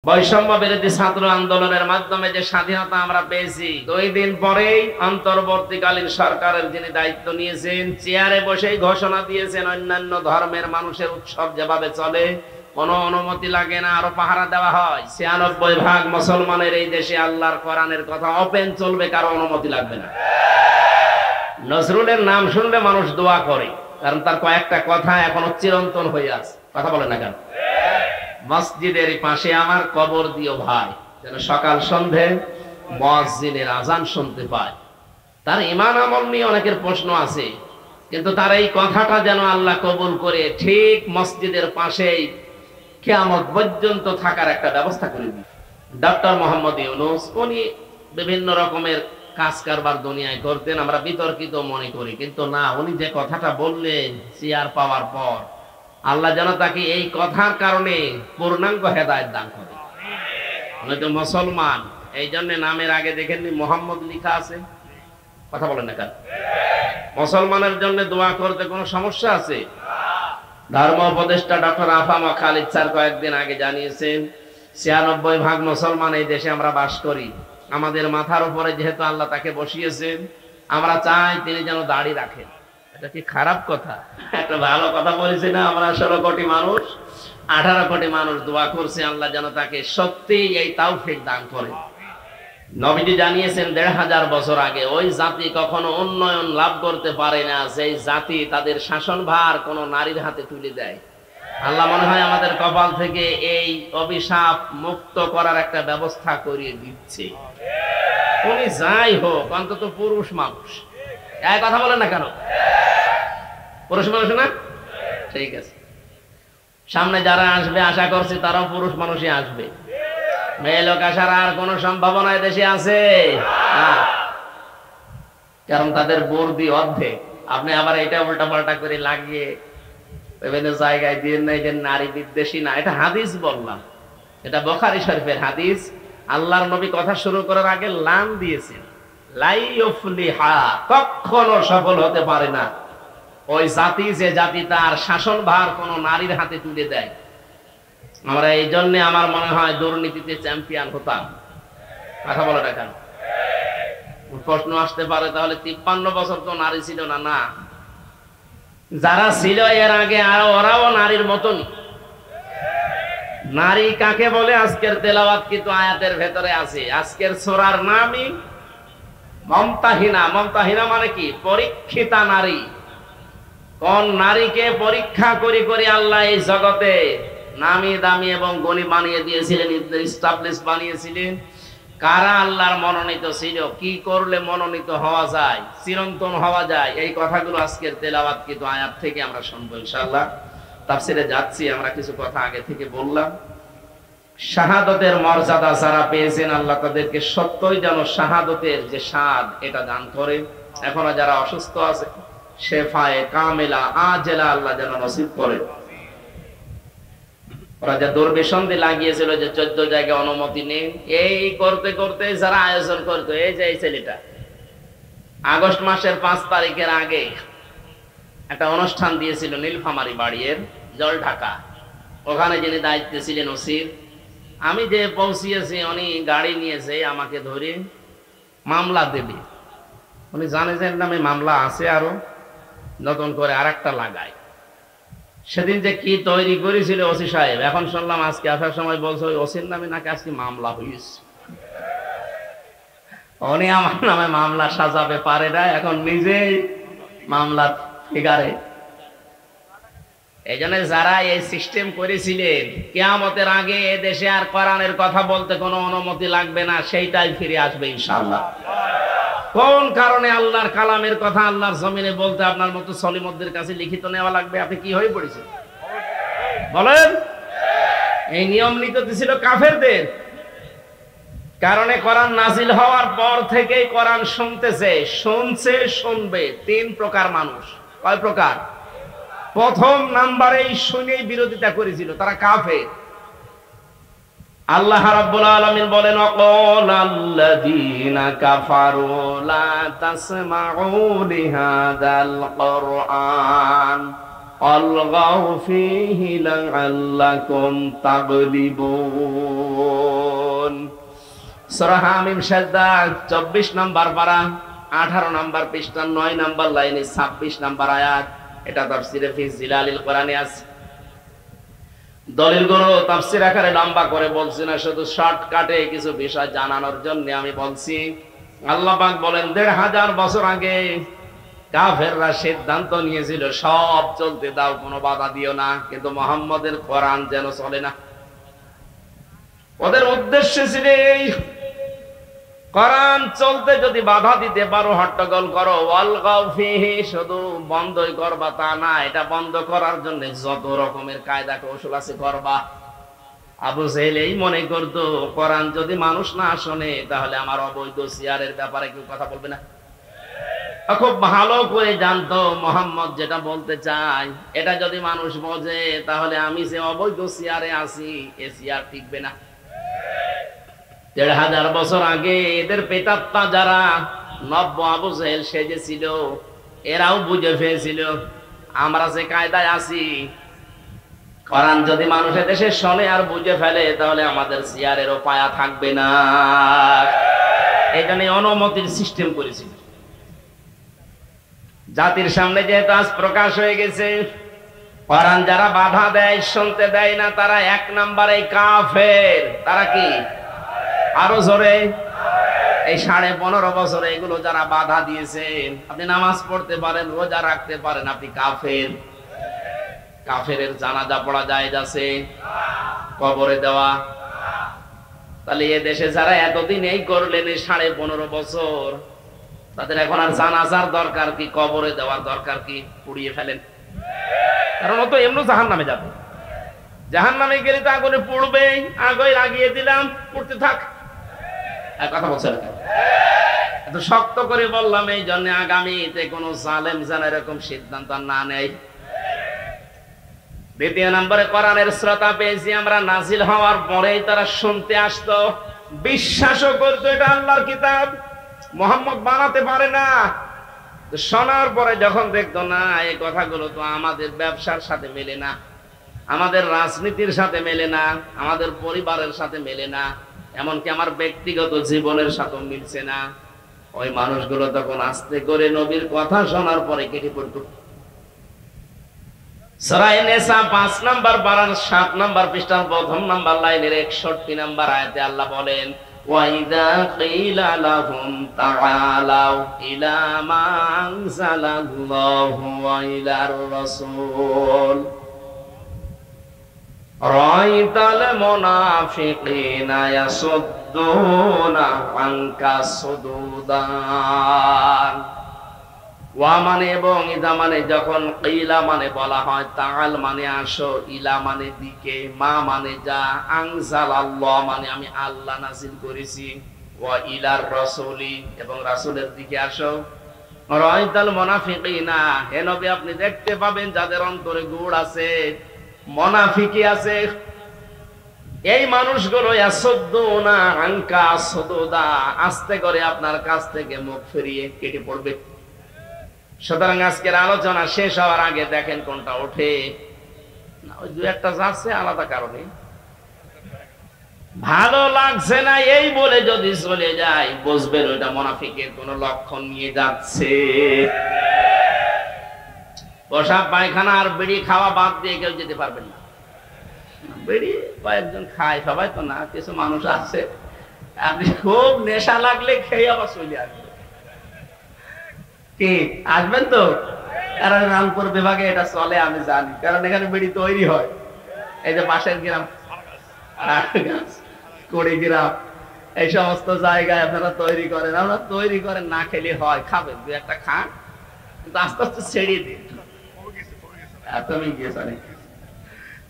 বৈষম্য বিরোধী ছাত্র আন্দোলনের মাধ্যমে যে স্বাধীনতা আমরা পেয়েছি, 2 দিন পরেই অন্তর্বর্তীকালীন সরকারের যিনি দায়িত্ব নিয়েছেন চেয়ারে বসেই ঘোষণা দিয়েছেন অন্যান্য ধর্মের মানুষের উৎসব যেভাবে চলে কোনো অনুমতি লাগে না, আরো পাহারা দেওয়া হয়। 96% মুসলমানের এই দেশে আল্লাহর কোরআনের কথা ওপেন চলবে, কারো অনুমতি লাগবে না। নজরুলের নাম শুনলে মানুষ দোয়া করে, কারণ তার কয়েকটা কথা এখনো চিরন্তন হয়ে আছে। কথা বলে না কেন? মসজিদের পাশে আমার কবর দিও ভাই, যেন সকাল সন্ধে মুয়াজ্জিনের আজান শুনতে পায়। তার ঈমান আমল নিয়ে অনেকের প্রশ্ন আছে, কিন্তু তার এই কথাটা যেন আল্লাহ কবুল করে ঠিক মসজিদের পাশেই কিয়ামত পর্যন্ত থাকার একটা ব্যবস্থা করে দিই। ডক্টর মোহাম্মদ ইউনূস উনি বিভিন্ন রকমের কাজ কারবার দুনিয়ায় করতেন, আমরা বিতর্কিত মনে করি, কিন্তু না, উনি যে কথাটা বললেন চেয়ার পাওয়ার পর আল্লাহ যেন তাকে এই কথার কারণে পূর্ণাঙ্গ হেদায়েত দান করে। উনি তো মুসলমান, এই জন্য নামের আগে দেখেননি মোহাম্মদ লেখা আছে। কথা বলেন না কেন? মুসলমানের জন্য দোয়া করতে কোনো সমস্যা আছে? ধর্ম উপদেষ্টা ডক্টর আফামা খালিদ স্যার কয়েকদিন আগে জানিয়েছেন 96% মুসলমান এই দেশে আমরা বাস করি। আমাদের মাথার উপরে যেহেতু আল্লাহ তাকে বসিয়েছেন, আমরা চাই তিনি যেন দাড়ি রাখেন। এটা কি খারাপ কথা? একটা ভালো কথা বলেছি না? আমরা 16 কোটি মানুষ, 18 কোটি মানুষ দোয়া করছে আল্লাহ যেন তাকে সত্যি এই তাওফিক দান করে। নবীজি জানিয়েছেন 1500 বছর আগে ওই জাতি কখনো উন্নয়ন লাভ করতে পারে না যেই জাতি তাদের শাসনভার কোনো নারীর হাতে তুলে দেয়। আল্লাহ মনে হয় আমাদের কপাল থেকে এই অভিশাপ মুক্ত করার একটা ব্যবস্থা করিয়ে দিচ্ছে। উনি যাই হোক অন্তত পুরুষ মানুষ। এই কথা বলেন না কেন? পুরুষ মানুষ না? ঠিক আছে, সামনে যারা আসবে আশা করছি তারাও পুরুষ মানুষই আসবে। মেয়ে লোক আসার আর কোন সম্ভাবনা দেশে আছে না, কারণ তাদের বর্দি অর্ধেক। আপনি আবার এটা উল্টা পাল্টা করে লাগিয়ে বিভিন্ন জায়গায় দিয়ে নাই যে নারী বিদ্বেষী না, এটা হাদিস বললাম, এটা বুখারী শরীফের হাদিস। আল্লাহর নবী কথা শুরু করার আগে লাম দিয়েছেন, লাই ইফলিহা, কখনো সফল হতে পারে না ওই জাতি যে জাতি তার শাসনভার কোন নারীর হাতে তুলে দেয়। আমরা এই জন্য আমার মনে হয় দুর্নীতিতে চ্যাম্পিয়ন হতাম। কথা বলে রাখেন। প্রশ্ন আসতে পারে তাহলে 53 বছর তো নারী ছিল না? না, যারা ছিল এর আগে আর ওরাও নারীর মতনই। নারী কাকে বলে আজকের তেলাওয়াত কিন্তু আয়াতের ভেতরে আছে। আজকের সূরার নামই মমতাহিনা। মমতাহিনা মানে কি? পরীক্ষিতা নারী। কোন নারীকে পরীক্ষা করে করে আল্লাহ এই জগতে নামি দামি এবং গনি বানিয়ে দিয়েছিলেন, স্টাবলিশ বানিয়েছিলেন। কারা আল্লাহর মনোনীত ছিল, কি করলে মনোনীত হওয়া যায়, চিরন্তন হওয়া যায়, এই কথাগুলো আজকের তেলাওয়াত কিন্তু আয়াত থেকে আমরা শুনবো ইনশাআল্লাহ। তাফসীরে যাচ্ছি, আমরা কিছু কথা আগে থেকে বললাম। শাহাদাতের মর্যাদা যারা পেয়েছেন আল্লাহ তাদেরকে সত্যই যেন শাহাদাতের যে স্বাদ এটা দান করে। এখনো যারা অসুস্থ আছে শেফায়ে কামেলা আজেলা আল্লাহ যেন নসিব করে। ওরা যে দুর্বিসন্ধি লাগিয়েছিল যে 14 জায়গায় অনুমতি নেই, এই করতে করতে যারা আয়োজন করতো, এই যে এই ছেলেটা আগস্ট মাসের 5 তারিখের আগে একটা অনুষ্ঠান দিয়েছিল নীলফামারী বাড়ির জল ঢাকা। ওখানে যিনি দায়িত্বে ছিলেন ওসির, আমি যে পৌঁছিয়েছি উনি গাড়ি নিয়েছে আমাকে ধরে মামলা দেবে। উনি জানে যে নামে মামলা আছে, আরো নতুন করে আরেকটা লাগায়। সেদিন যে কি তৈরি করেছিল ওসি সাহেব, এখন শুনলাম আজকে আসার সময় বলছে ওই ওসির নামে নাকি আজকে মামলা হয়েছে। উনি আমার নামে মামলা সাজাবে পারে না, এখন নিজেই মামলা ফিগারে। এই জন্য যারা এই সিস্টেম করেছিলেন কিয়ামতের আগে এ দেশে আর কোরআনের কথা বলতে কোনো অনুমতি লাগবে না, সেইটাই ফিরে আসবে ইনশাআল্লাহ। কোন কারণে আল্লাহর কালামের কথা আল্লাহর জমিনে বলতে আপনার মতো সলিমুদ্দের কাছে লিখিত নেওয়া লাগবে? আপনি কি হয়ে পড়েছেন বলেন? এই নিয়ম নীতি ছিল কাফেরদের কারণে। কোরআন নাজিল হওয়ার পর থেকেই কোরআন শুনতেছে, শুনছে, শুনবে 3 প্রকার মানুষ। কয় প্রকার? প্রথম নাম্বারেই শুনেই বিরোধিতা করেছিল, তারা কাফের। আল্লাহ রাব্বুল আলামিন বলেন, ওয়াকালাল্লাযীনা কাফারু লা তাসমাউ লিহাযাল কুরআন আলগাউ ফীহি লাআল্লাকুম তাগলিবুন। সূরা হামিম সাজদা 24 নম্বর পারা 18 নম্বর পৃষ্ঠা 9 নম্বর লাইনে 26 নম্বর আয়াত। এটা তাফসীরে ফি জিলালিল কোরআনে আছে। দলিলগুলো তাফসীর আকারে লম্বা করে বলছি না, শুধু শর্টকাটে কিছু বিষয় জানানোর জন্য আমি বলছি। আল্লাহ পাক বলেন 1500 বছর আগে কাফেররা সিদ্ধান্ত নিয়েছিল সব চলতে দাও, কোনো বাধা দিও না, কিন্তু মুহাম্মদের কোরআন যেন চলে না। ওদের উদ্দেশ্য ছিল এই, কোরআন চলতে যদি বাধা দিতে পারো, হট্টগোল করো, ওয়ালগাউ ফিহি, শুধু বন্ধই করবা তা না, এটা বন্ধ করার জন্য যত রকমের কায়দা কৌশল আছে করবা। আবু জেহেল এই মনে করতো কোরআন যদি মানুষ না শোনে তাহলে আমার অবৈধ সিয়ারের ব্যাপারে কেউ কথা বলবে না। খুব ভালো করে জানতো মুহাম্মদ যেটা বলতে চায় এটা যদি মানুষ বোঝে তাহলে আমি যে অবৈধ সিয়ারে আছি এ সিয়ার টিকবে না। 1500 বছর আগে এদের পেতাত্তা যারা নব্য আবু জেহেল সেজেছিল এরাও বুঝে ফেলেছিল আমরা যে কায়দায় আছি, কোরআন যদি মানুষের দেশে শোনে আর বুঝে ফেলে তাহলে আমাদের সিয়ারেরও পায়া থাকবে না। এই জন্য অনুমতির সিস্টেম করেছিল। জাতির সামনে যেহেতু আজ প্রকাশ হয়ে গেছে, কোরআন যারা বাধা দেয়, শুনতে দেয় না, তারা 1 নম্বরে কাফের। তারা কি? আরো জোরে। এই 15.5 বছরে এগুলো যারা বাধা দিয়েছেন, আপনি নামাজ পড়তে পারেন, রোজা রাখতে পারেন, আপনি কাফের। কাফেরের জানাজা পড়া জায়েজ আছে? কবরে দেওয়া? তাহলে এ দেশে যারা এতদিন এই করলেন, এই 15.5 বছর, তাদের এখন আর জানাজার দরকার কি? কবরে দেওয়ার দরকার কি? পুড়িয়ে ফেলেন। কারণ ও তো এমনি জাহান্নামে যাবে। জাহান্নামে গেলে তো আগুনে পুড়বেই, আগুনে লাগিয়ে দিলাম, পুড়তে থাক। কথা বলছেন এত শক্ত করে বললাম এই জন্য আগামীতে কোন জালেম যেন এরকম সিদ্ধান্ত না নেয়। দ্বিতীয় নম্বরে কোরআনের শ্রোতা পেয়েছি আমরা, নাজিল হওয়ার পরেই তারা শুনতে আসতো, বিশ্বাসও করতো এটা আল্লাহর কিতাব, মুহাম্মদ বানাতে পারে না। শোনার পরে যখন দেখতো না এই কথাগুলো তো আমাদের ব্যবসার সাথে মেলে না, আমাদের রাজনীতির সাথে মেলে না, আমাদের পরিবারের সাথে মেলে না, এমনকি আমার ব্যক্তিগত জীবনের সাথেও মিলছে না, ওই মানুষগুলো তখন আস্তে করে নবীর কথা শোনার পরে কেটে পড়তো। সূরা নিসা 5 নম্বর পারার 7 নম্বর পৃষ্ঠার 1 নম্বর লাইনের 61 নম্বর আয়াতে আল্লাহ বলেন, وَإِذَا قِيلَ لَهُمْ تَعَالَوْا إِلَى مَا أَنزَلَ اللَّهُ وَإِلَى الرَّسُولِ رَأَيْتَ الْمُنَافِقِينَ يَصُدُّونَ عَنكَ صُدُودًا। ওয়া মানে এবং ইদা মানে যখন, কিলা মানে বলা হয়, তাআল মানে আসো, ইলা মানে দিকে, মা মানে যা, আনজালাল্লাহ মানে আমি আল্লাহ নাযিল করেছি, ওয়া ইলার রাসূলি এবং রাসূলের দিকে আসো। রাআইতাল মুনাফিকিনা, হে নবী আপনি দেখতে পাবেন যাদের অন্তরে গুড় আছে, মুনাফিকি আছে, এই মানুষগুলো ইয়াসুদ্দুনা আনকা সুদুদা, আস্তে করে আপনার কাছ থেকে মুখ ফিরিয়ে কেটে পড়বে। সুতরাং আজকের আলোচনা শেষ হওয়ার আগে দেখেন কোনটা ওঠে না, ওই 2-1টা যাচ্ছে আলাদা কারণে, ভালো লাগছে না এই বলে যদি চলে যায় বুঝবেন ওইটা মুনাফিকের কোন লক্ষণ নিয়ে যাচ্ছে। পেশাব পায়খানা আর বিড়ি খাওয়া বাদ দিয়ে কেউ যেতে পারবেন না। বিড়ি কয়েকজন খায়, সবাই তো না, কিছু মানুষ আছে আপনি খুব নেশা লাগলে খেয়ে আবার চলে আসবে। কি আসবেন তো? কারণ রামপুর বিভাগে এটা চলে আমি জানি, কারণ এখানে বিড়ি তৈরি হয়। এই যে পাশের গ্রাম কুড়িগ্রাম এই সমস্ত জায়গায় আপনারা তৈরি করেন, আমরা তৈরি করেন, না খেলে হয়, খাবেন 2-1টা খান, কিন্তু আস্তে আস্তে ছেড়িয়ে দিন। তুমি গিয়েছো?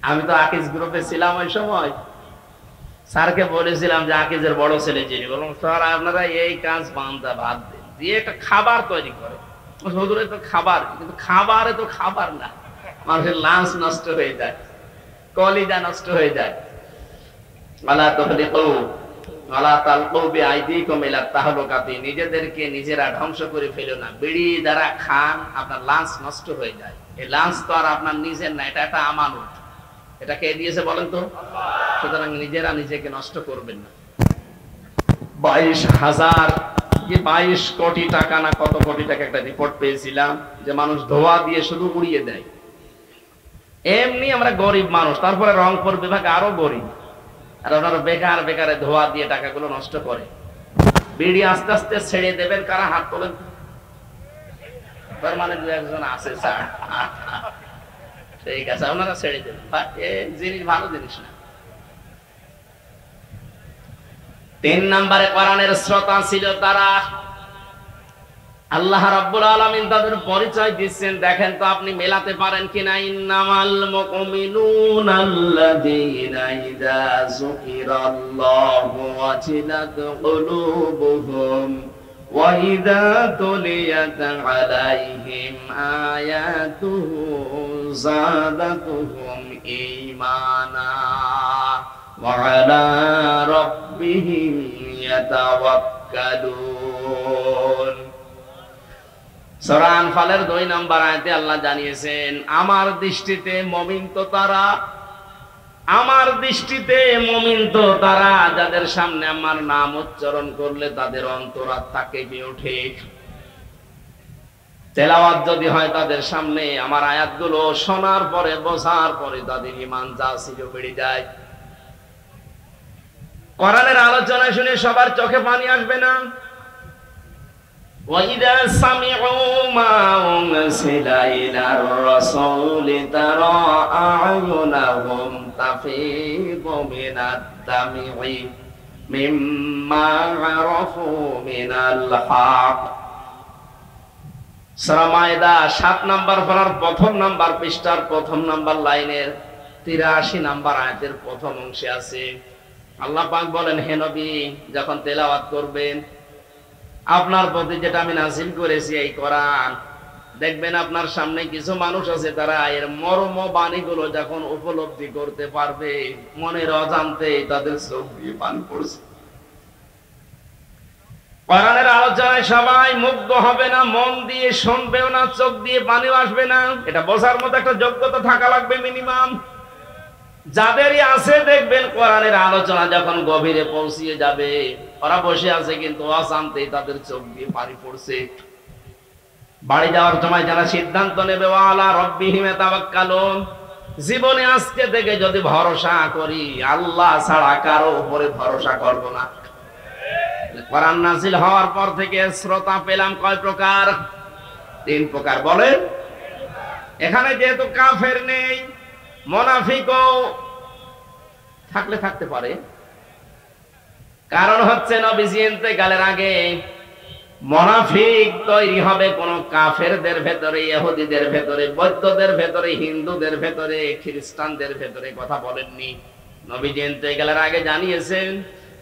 আমি তো আকিজ গ্রুপে ছিলাম ওই সময়, স্যারকে বলেছিলাম যে আকিজের বড় ছেলে যিনি, বললাম স্যার আপনারা এই কাজ বান্দা বাদ দেন, দিয়ে একটা খাবার তৈরি করে। হুজুরে তো খাবার, কিন্তু খাবারে তো খাবার না, মানুষের লাঞ্চ নষ্ট হয়ে যায়, কলিজা নষ্ট হয়ে যায়। নিজেদেরকে নিজেরা ধ্বংস করে ফেলো না। বিড়ি যারা খান আপনার লাঞ্চ নষ্ট হয়ে যায়, এই লাঞ্চ তো আর আপনার নিজের না, এটা একটা আমানত। এটা কে দিয়েছে বলেন তো? সুতরাং নিজেরা নিজেকে নষ্ট করবেন না। 22,000 কি 22 কোটি টাকা না কত কোটি টাকা একটা রিপোর্ট পেয়েছিলাম যে মানুষ ধোয়া দিয়ে শুধু উড়িয়ে দেয়। এমনি আমরা গরিব মানুষ, তারপরে রংপুর বিভাগ আরো গরিব, আর ওনারা বেকার বেকারে ধোয়া দিয়ে টাকাগুলো নষ্ট করে। বিড়ি আস্তে আস্তে ছেড়ে দেবেন, কারা হাত তোলেন? তার মানে দু একজন আছে স্যার, ঠিক আছে ওনারা ছেড়ে দেবেন, জিনিস ভালো জিনিস না। 3 নম্বরে কোরআনের শ্রোতা ছিল তারা। আল্লাহ রাব্বুল আলামিন তাদের পরিচয় দিচ্ছেন, দেখেন তো আপনি মেলাতে পারেন কিনা। ইন্নামাল মুমিনুনা আল্লাযীনা ইযা যুকিরাল্লাহু ওয়াজিলাত কুলুবুহুম ওয়া ইযা তুলিয়াত আলাইহিম আয়াতুহু যাদাতুহুম ঈমানা ওয়া আলা রাব্বিহিম ইয়াতাওয়াক্কালুন। সূরা আনফালের 2 নম্বর আয়াতে আল্লাহ জানিয়েছেন, আমার দৃষ্টিতে মুমিন তো তারা, আমার দৃষ্টিতে মুমিন তো তারা যাদের সামনে আমার নাম উচ্চারণ করলে তাদের অন্তরাত্মা কেঁপে ওঠে। তেলাওয়াত যদি হয় তাদের সামনে, আমার আয়াতগুলো শোনার পরে বোঝার পরে তাদের ঈমান যা ছিল বেড়ে যায়। কোরআনের আলোচনা শুনে সবার চোখে পানি আসবে না। وَإِذَا سَمِعُوا مَا أُنزِلَ إِلَى الرَّسُولِ تَرَى أَعْيُنَهُمْ تَفِيضُ مِنَ الدَّمْعِ مِمَّا عَرَفُوا مِنَ الْحَقِّ। সূরা মায়দা 7 নম্বর পারার 1 নম্বর পৃষ্ঠার 1 নম্বর লাইনের 83 নম্বর আয়াতের প্রথম অংশে আছে, আল্লাহ পাক বলেন, হে নবী যখন তেলাওয়াত করবেন আপনার প্রতি যেটা আমি নাযিল করেছি এই কোরআন, দেখবেন আপনার সামনে কিছু মানুষ আছে তারা এর মর্ম বাণীগুলো যখন উপলব্ধি করতে পারবে মনের অজান্তে তাদের চোখ দিয়ে পানি পড়ছে। কোরআনের আলোচনায় সবাই মুগ্ধ হবে না, মন দিয়ে শুনবেও না, চোখ দিয়ে পানিও আসবে না। এটা বোঝার মতো একটা যোগ্যতা থাকা লাগবে মিনিমাম। যাদেরই আছে দেখবেন কোরআনের আলোচনা যখন গভীরে পৌঁছিয়ে যাবে ওরা বসে আছে কিন্তু অজান্তেই তাদের চোখ দিয়ে পানি পড়ছে। বাড়ি যাওয়ার সময় যারা সিদ্ধান্ত নেবে ওয়ালা রাব্বিহিম ইয়াতাওয়াক্কালুন, জীবনে আজকে থেকে যদি ভরসা করি আল্লাহ ছাড়া কারো উপরে ভরসা করব না। কোরআন নাযিল হওয়ার পর থেকে শ্রোতা পেলাম কয় প্রকার? 3 প্রকার। বলেন, এখানে যেহেতু কাফের নেই, মুনাফিকও থাকলে থাকতে পারে, কারণ হচ্ছে নবীজি ইন্তেকালের আগে মুনাফিক তৈরি হবে কোন কাফেরদের ভেতরে, ইহুদিদের ভেতরে, বৌদ্ধদের ভেতরে, হিন্দুদের ভেতরে, খ্রিস্টানদের ভেতরে। কথা বলেননি? নবীজি ইন্তেকালের আগে জানিয়েছেন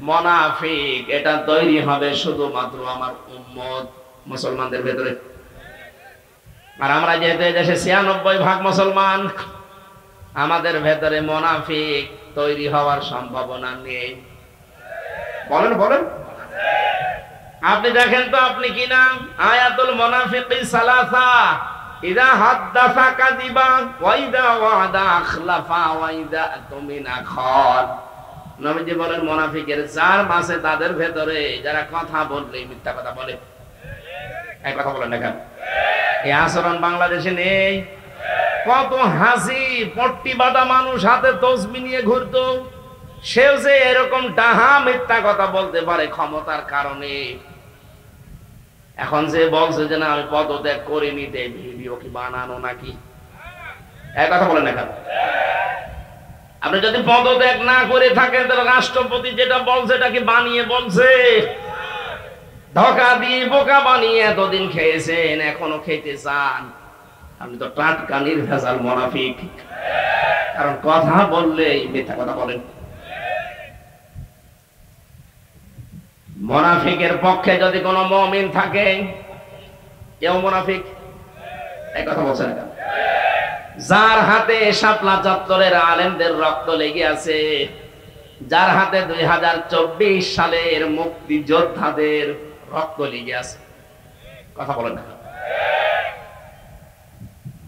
মুনাফিক এটা তৈরি হবে শুধুমাত্র আমার উম্মত মুসলমানদের ভেতরে। আর আমরা যেহেতু এই দেশে 96% মুসলমান, আমাদের ভেতরে মুনাফিক তৈরি হওয়ার সম্ভাবনা নেই। বলেন বলেন, আপনি দেখেন তো আপনি কি না? আয়াতুল মুনাফিকি সালাসা, ইযা হাদাসা কাযিবা ওয়া ইযা ওয়াদা আখলাফা ওয়া ইযা তুমিনা খান। নবীজি বলেন মুনাফিকের 4 মাসে তাদের ভেতরে যারা কথা বললে মিথ্যা কথা বলে। এই কথা বলেন না কেন? এই আচরণ বাংলাদেশে নেই। কত হাসি পট্টি বাঁধা মানুষ হাতে তসবিহ নিয়ে ঘুরতো, সেও যে এরকম ডাহা মিথ্যা কথা বলতে পারে ক্ষমতার কারণে। এখন যে বলছে যে না আমি পদত্যাগ করিনি, ভিডিও কি বানানো নাকি? এক কথা বলেন না কেন? আপনি যদি পদত্যাগ না করে থাকেন তাহলে রাষ্ট্রপতি যেটা বলছে এটা কি বানিয়ে বলছে? ধোঁকা দিয়ে বোকা বানিয়ে এতদিন খেয়েছেন, এখনো খেতে চান। আপনি তো টাটকা নির্ভেজাল মুনাফিক, কারণ কথা বললেই মিথ্যা কথা বলেন। মুনাফিকের পক্ষে যদি কোনো মুমিন থাকে, কেউ মুনাফিক এই কথা বলছেন না? যার হাতে শাপলা চত্বরের আলেমদের রক্ত লেগে আছে, যার হাতে 2024 সালের মুক্তিযোদ্ধাদের রক্ত লেগে আছে, কথা বলেন না?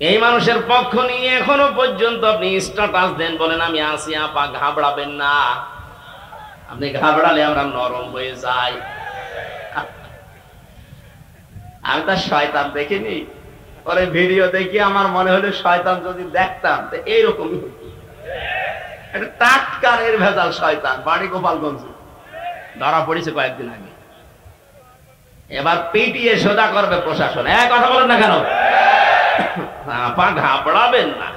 এই মানুষের পক্ষ নিয়ে এখনো পর্যন্ত আপনি স্ট্যাটাস দেন, বলেন আমি আছি আপা, ঘাবড়াবেন না। আপনি ঘাবড়ালে আমরা নরম হয়ে যাই। আমি তার শয়তান দেখিনি, পরে ভিডিও দেখি আমার মনে হলো শয়তান যদি দেখতাম তো এইরকমই হতো। একটা টাটকারের ভেজাল শয়তান, বাড়ি গোপালগঞ্জ, ধরা পড়েছে কয়েকদিন আগে। এবার পিটিয়ে সোজা করবে প্রশাসন। কথা বলেন না কেন? আপা ঘাবড়াবেন না।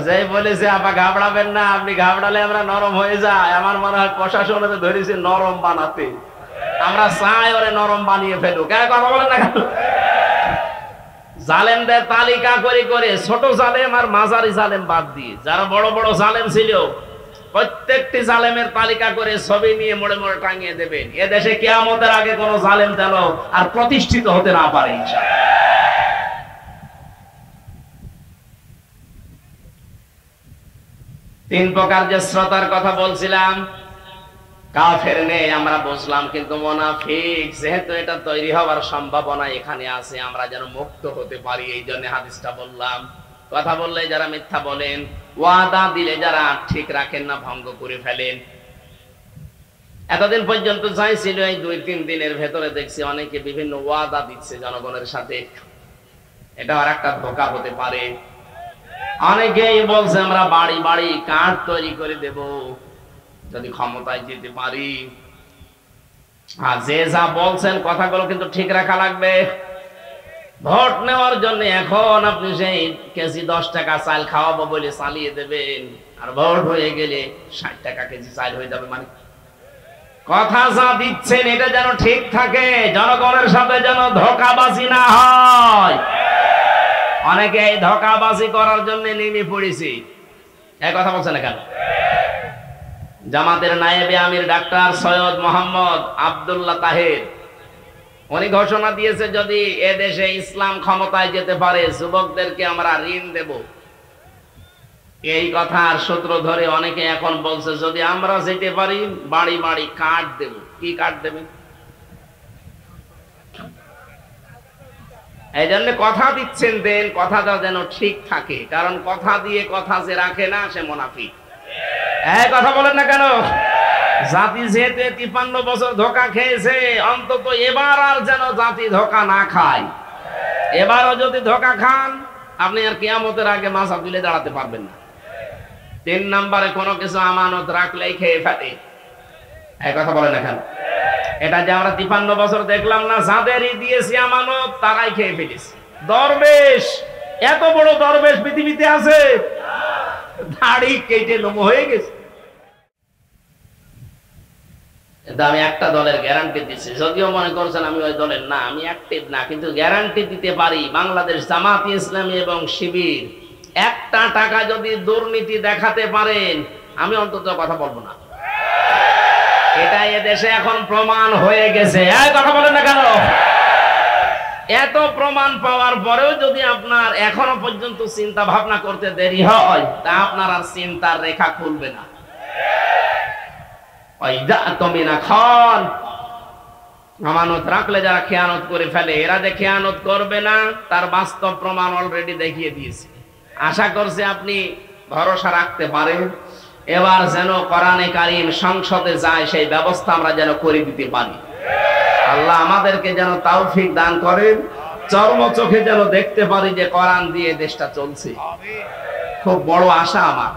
যাই বলেছে আপা ঘাবড়াবেন না, আপনি ঘাবড়ালে আমরা নরম হয়ে যাই। আমার মনে হয় প্রশাসন ধরেছে নরম বানাতে, আমরা চাই ওরে নরম বানিয়ে ফেলুক। কথা বলেন না কেন? জালেমদের তালিকা করে করে ছোট জালেম আর মাঝারি জালেম বাদ দিয়ে যারা বড় বড় জালেম ছিল প্রত্যেকটি জালেমের তালিকা করে ছবি নিয়ে মোড়ে মোড়ে টাঙিয়ে দেবেন। এ দেশে কিয়ামতের আগে কোন জালেম যেন আর প্রতিষ্ঠিত হতে না পারে ইনশাআল্লাহ। তিন প্রকার যে শ্রোতার কথা বলছিলাম, কাফের নেই আমরা বুঝলাম, কিন্তু মুনাফিক যেহেতু এটা তৈরি হওয়ার সম্ভাবনা এখানে আছে, আমরা যেন মুক্ত হতে পারি এই জন্য হাদিসটা বললাম। কথা বললে যারা মিথ্যা বলেন, ওয়াদা দিলে যারা ঠিক রাখেন না, ভঙ্গ করে ফেলেন। এতদিন পর্যন্ত যাই ছিল, এই 2-3 দিনের ভেতরে দেখছি অনেকে বিভিন্ন ওয়াদা দিচ্ছে জনগণের সাথে। এটা আর একটা ধোঁকা হতে পারে। অনেকেই বলছে আমরা বাড়ি বাড়ি কার্ড তৈরি করে দেব যদি ক্ষমতায় যেতে পারি। আর যে যা বলছেন কথাগুলো কিন্তু ঠিক রাখা লাগবে। ভোট নেওয়ার জন্য এখন আপনি সেই কেজি 10 টাকা চাল খাওয়াবো বলে চালিয়ে দেবেন, আর ভোট হয়ে গেলে 60 টাকা কেজি চাল হয়ে যাবে। মানে কথা যা দিচ্ছেন এটা যেন ঠিক থাকে, জনগণের সাথে যেন ধোঁকাবাজি না হয়। অনেকে এই ধোঁকাবাজি করার জন্য নেমে পড়েছি। এই কথা বলছে না কেন? জামাতের নায়েবে আমির ডাক্তার সৈয়দ মোহাম্মদ আব্দুল্লাহ তাহের উনি ঘোষণা দিয়েছে যদি এদেশে ইসলাম ক্ষমতায় যেতে পারে যুবকদেরকে আমরা ঋণ দেব। এই কথার সূত্র ধরে অনেকে এখন বলছে যদি আমরা যেতে পারি বাড়ি বাড়ি কার্ড দেব। কি কার্ড দেবেন? এই জন্য কথা দিচ্ছেন, দেন কথাটা যেন ঠিক থাকে, কারণ কথা দিয়ে কথা যে রাখে না সে মুনাফিক। কথা বলেন না কেন? জাতি যেতে 53 বছর ধোঁকা খেয়েছে, অন্তত এবার আর যেন জাতি ধোঁকা না খায়। এবারও যদি ধোঁকা খান আপনি আর কিয়ামতের আগে মাথা তুলে দাঁড়াতে পারবেন না। 3 নম্বরে কোনো কিছু আমানত রাখলেই খেয়ে ফেলে। কথা বলেন না কেন? এটা যে আমরা 53 বছর দেখলাম না, যাদেরই দিয়েছি আমানত তারাই খেয়ে ফেলেছে। দরবেশ, এত বড় দরবেশ পৃথিবীতে আছে, দাড়ি কেটে লোম হয়ে গেছে। আমি একটা দলের গ্যারান্টি দিচ্ছি, যদিও মনে করছেন আমি ওই দলের না, আমি অ্যাক্টিভ না, কিন্তু গ্যারান্টি দিতে পারি বাংলাদেশ জামাত ইসলামী এবং শিবির একটা টাকা যদি দুর্নীতি দেখাতে পারেন আমি অন্তত কথা বলবো না। এটা এদেশে এখন প্রমাণ হয়ে গেছে। কথা বলেন না কেন? এত প্রমাণ পাওয়ার পরেও যদি আপনার এখনো পর্যন্ত চিন্তা ভাবনা করতে দেরি হয় তা আপনার আর চিন্তার রেখা খুলবে না। আমানত রাখলে যারা খেয়ানত করে ফেলে, এরা যে খেয়ানত করবে না তার বাস্তব প্রমাণ অলরেডি দেখিয়ে দিয়েছে। আশা করছি আপনি ভরসা রাখতে পারেন। এবার যেন কোরআনে কারীম সংসদে যায় সেই ব্যবস্থা আমরা যেন করে দিতে পারি। আল্লাহ আমাদেরকে যেন তৌফিক দান করেন, চর্ম চোখে যেন দেখতে পারি যে কোরআন দিয়ে দেশটা চলছে। খুব বড় আশা আমার,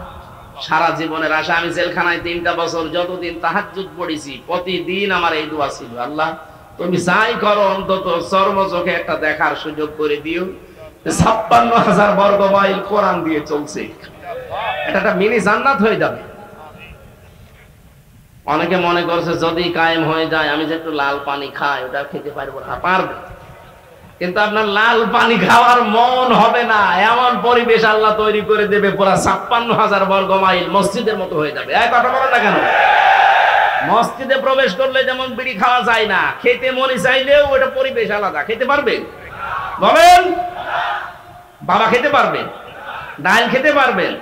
সারা জীবনের আশা। আমি জেলখানায় 3টা বছর যতদিন তাহাজ্জুদ পড়েছি প্রতিদিন আমার এই দোয়া ছিল, আল্লাহ তুমি যাই করো অন্তত চর্ম চোখে একটা দেখার সুযোগ করে দিও 56,000 বর্গ মাইল কোরআন দিয়ে চলছে। এটা একটা মিনি জান্নাত হয়ে যাবে। অনেকে মনে করছে যদি কায়েম হয়ে যায় আমি যে একটু লাল পানি খাই ওটা খেতে পারবো না। পারবে, কিন্তু আপনার লাল পানি খাওয়ার মন হবে না। এমন পরিবেশ আল্লাহ তৈরি করে দেবে, পুরা 56,000 বর্গ মাইল মসজিদের মতো হয়ে যাবে। কথা বলেন না কেন? মসজিদে প্রবেশ করলে যেমন বিড়ি খাওয়া যায় না, খেতে মনে চাইলেও ওটা পরিবেশ আলাদা। খেতে পারবেন? বলেন। বাবা খেতে পারবেন? ডাল খেতে পারবেন?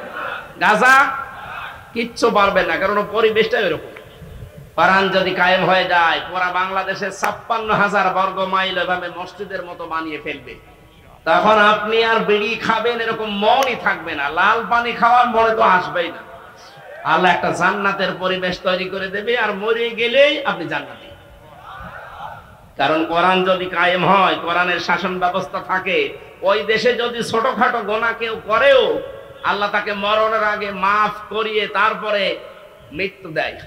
গাঁজা কিচ্ছু পারবেন না, কারণ পরিবেশটা এরকম। কোরআন যদি কায়েম হয়ে যায় পুরা বাংলাদেশের 56,000 বর্গ মাইল এভাবে মসজিদের মতো বানিয়ে ফেলবে। তখন আপনি আর বিড়ি খাবেন এরকম মনই থাকবে না, লাল পানি খাওয়ার মনে তো আসবেই না। আল্লাহ একটা জান্নাতের পরিবেশ তৈরি করে দেবে, আর মরে গেলেই আপনি জান্নাতি। কারণ কোরআন যদি কায়েম হয়, কোরআনের শাসন ব্যবস্থা থাকে, ওই দেশে যদি ছোটখাটো গোনা কেউ করেও আল্লাহ তাকে মরণের আগে মাফ করিয়ে তারপরে মৃত্যু দেয়।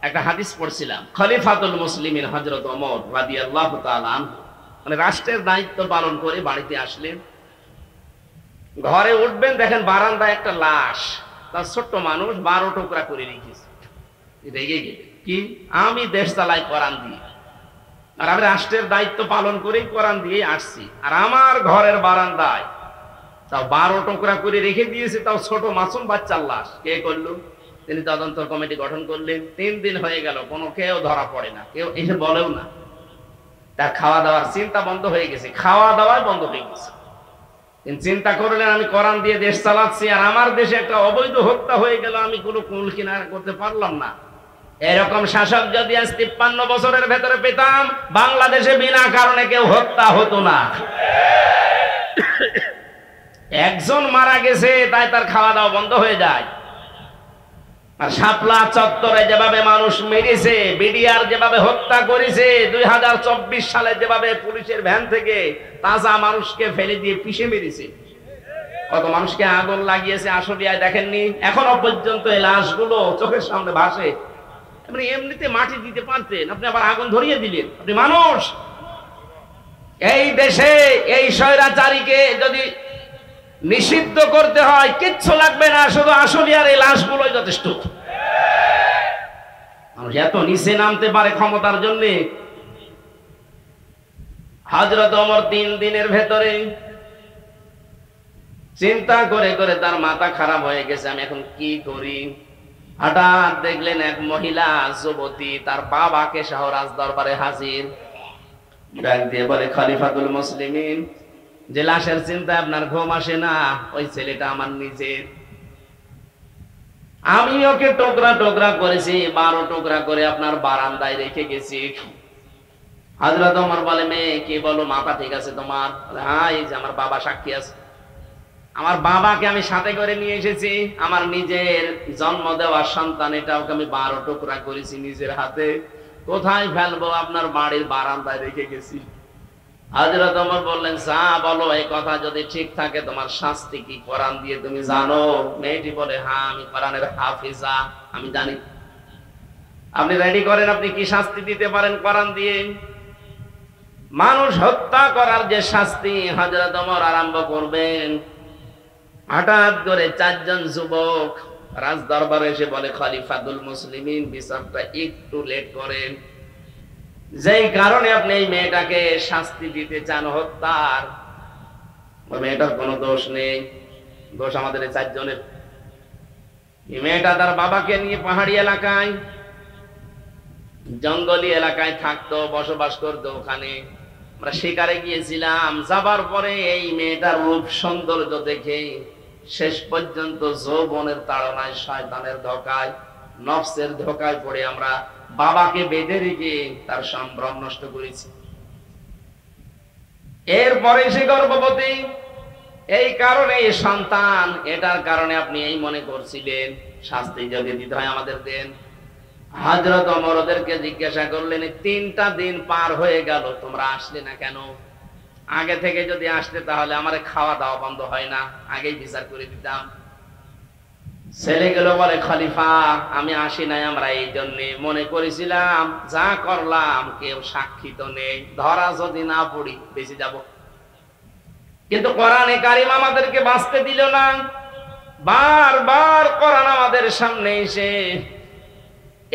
একটা হাদিস পড়ছিলাম, খলিফাতুল মুসলিমিন হযরত ওমর রাদিয়াল্লাহু তাআলা আনহু, মানে রাষ্ট্রের দায়িত্ব পালন করে বাড়িতে আসলেন, ঘরে উঠবেন, দেখেন বারান্দায় একটা লাশ, তার ছোট্ট মানুষ 12 টুকরা করে রেখেছে। রেগে গেলেন, কি আমি দেশ চালাই কোরআন দিয়ে, আর আমি রাষ্ট্রের দায়িত্ব পালন করেই কোরআন দিয়ে আসছি, আর আমার ঘরের বারান্দায় তাও 12 টুকরা করে রেখে দিয়েছে, তাও ছোট মাসুম বাচ্চার লাশ। কে করলো? তিনি তদন্ত কমিটি গঠন করলেন। 3 দিন হয়ে গেল, কোনো কেউ ধরা পড়ে না, কেউ এসে বলেও না। তার খাওয়া দাওয়ার চিন্তা বন্ধ হয়ে গেছে, খাওয়া দাওয়াই বন্ধ হয়ে গেছে। তিনি চিন্তা করলেন, আমি কোরআন দিয়ে দেশ চালাচ্ছি, আর আমার দেশে একটা অবৈধ হত্যা হয়ে গেল, আমি কোনো কুল কিনারা করতে পারলাম না। এরকম শাসক যদি আজ 53 বছরের ভেতরে পেতাম, বাংলাদেশে বিনা কারণে কেউ হত্যা হতো না। একজন মারা গেছে তাই তার খাওয়া দাওয়া বন্ধ হয়ে যায়। আর শাপলা চত্বরে যেভাবে মানুষ মেরেছে, বিডিআর যেভাবে হত্যা করেছে, 2024 সালে যেভাবে পুলিশের ভ্যান থেকে তাজা মানুষকে ফেলে দিয়ে পিষে মেরেছে, কত মানুষকে আগুন লাগিয়েছে আশুলিয়ায়, দেখেননি? এখনো পর্যন্ত এই লাশগুলো চোখের সামনে ভাসে। আপনি এমনিতে মাটি দিতে পারতেন, আপনি আবার আগুন ধরিয়ে দিলেন। আপনি মানুষ। এই দেশে এই স্বৈরাচারীকে যদি নিষিদ্ধ করতে হয়, কিচ্ছু লাগবে না, শুধু আশুলিয়ার এই লাশগুলোই যথেষ্ট। মানুষ এত নিচে নামতে পারে ক্ষমতার জন্য। হযরত ওমর 3 দিনের ভেতরে চিন্তা করে করে তার মাথা খারাপ হয়ে গেছে, আমি এখন কি করি। হঠাৎ দেখলেন এক মহিলা যুবতী তার বাবাকে সহ রাজ দরবারে হাজির। ডাক দিয়ে বলে, খলিফাতুল মুসলিমিন, যে লাশের চিন্তায় আপনার ঘুম আসে না, ওই ছেলেটা আমার নিজের। আমি ওকে টুকরা টুকরা করেছি, 12 টুকরা করে আপনার বারান্দায় রেখে গেছি। হযরত ওমর বলে, মেয়ে কি বলো, মাথা ঠিক আছে তোমার? হ্যাঁ, এই যে আমার বাবা সাক্ষী আছে। আমার বাবাকে আমি সাথে করে নিয়ে এসেছি, আমার নিজের জন্ম দেওয়া সন্তান, এটা ওকে আমি 12 টুকরা করেছি নিজের হাতে। কোথায় ফেলবো? আপনার বাড়ির বারান্দায় রেখে গেছি। হযরত ওমর বললেন, যা বলো, এই কথা যদি ঠিক থাকে তোমার শাস্তি কি কোরআন দিয়ে তুমি জানো? মেয়েটি বলে, হ্যাঁ, আমি কোরআনের হাফিজা, আমি জানি। আপনি রেডি করেন, আপনি কি শাস্তি দিতে পারেন কোরআন দিয়ে। মানুষ হত্যা করার যে শাস্তি হযরত ওমর আরম্ভ করবেন। হঠাৎ করে 4 জন যুবক রাজ দরবারে এসে বলে, খলিফাতুল মুসলিমিন, বিচারটা একটু লেট করেন। যেই কারণে আপনি এই মেয়েটাকে শাস্তি দিতে চান হত্যার, ওই মেয়েটার কোনো দোষ নেই, দোষ আমাদের 4 জনের। এই মেয়েটা তার বাবাকে নিয়ে পাহাড়ি এলাকায়, জঙ্গলি এলাকায় থাকতো, বসবাস করতো। ওখানে আমরা শিকারে গিয়েছিলাম। যাবার পরে এই মেয়েটার রূপ সৌন্দর্য দেখে শেষ পর্যন্ত যৌবনের তাড়নায়, শয়তানের ধোঁকায়, নফসের ধোঁকায় পড়ে আমরা বাবাকে বেঁধে রেখে তার সম্ভ্রম নষ্ট করেছি। এরপরে সে গর্ভবতী, এই কারণে সন্তান, এটার কারণে আপনি এই মনে করছিলেন শাস্তি যদি দিতে হয় আমাদের দেন। হযরত ওমর ওদেরকে জিজ্ঞাসা করলেন, 3টা দিন পার হয়ে গেল, তোমরা আসলে না কেন? আগে থেকে যদি আসতে তাহলে আমার খাওয়া দাওয়া বন্ধ হয় না, আগেই বিচার করে দিতাম। ছেলেগুলো বলে, খলিফা, আমি আসি নাই আমরা এই জন্য, মনে করেছিলাম যা করলাম কেউ সাক্ষী তো নেই, ধরা যদি না পড়ি বেঁচে যাব। কিন্তু কোরআনে কারিম আমাদেরকে বাঁচতে দিল না। বারবার কোরআন আমাদের সামনে এসে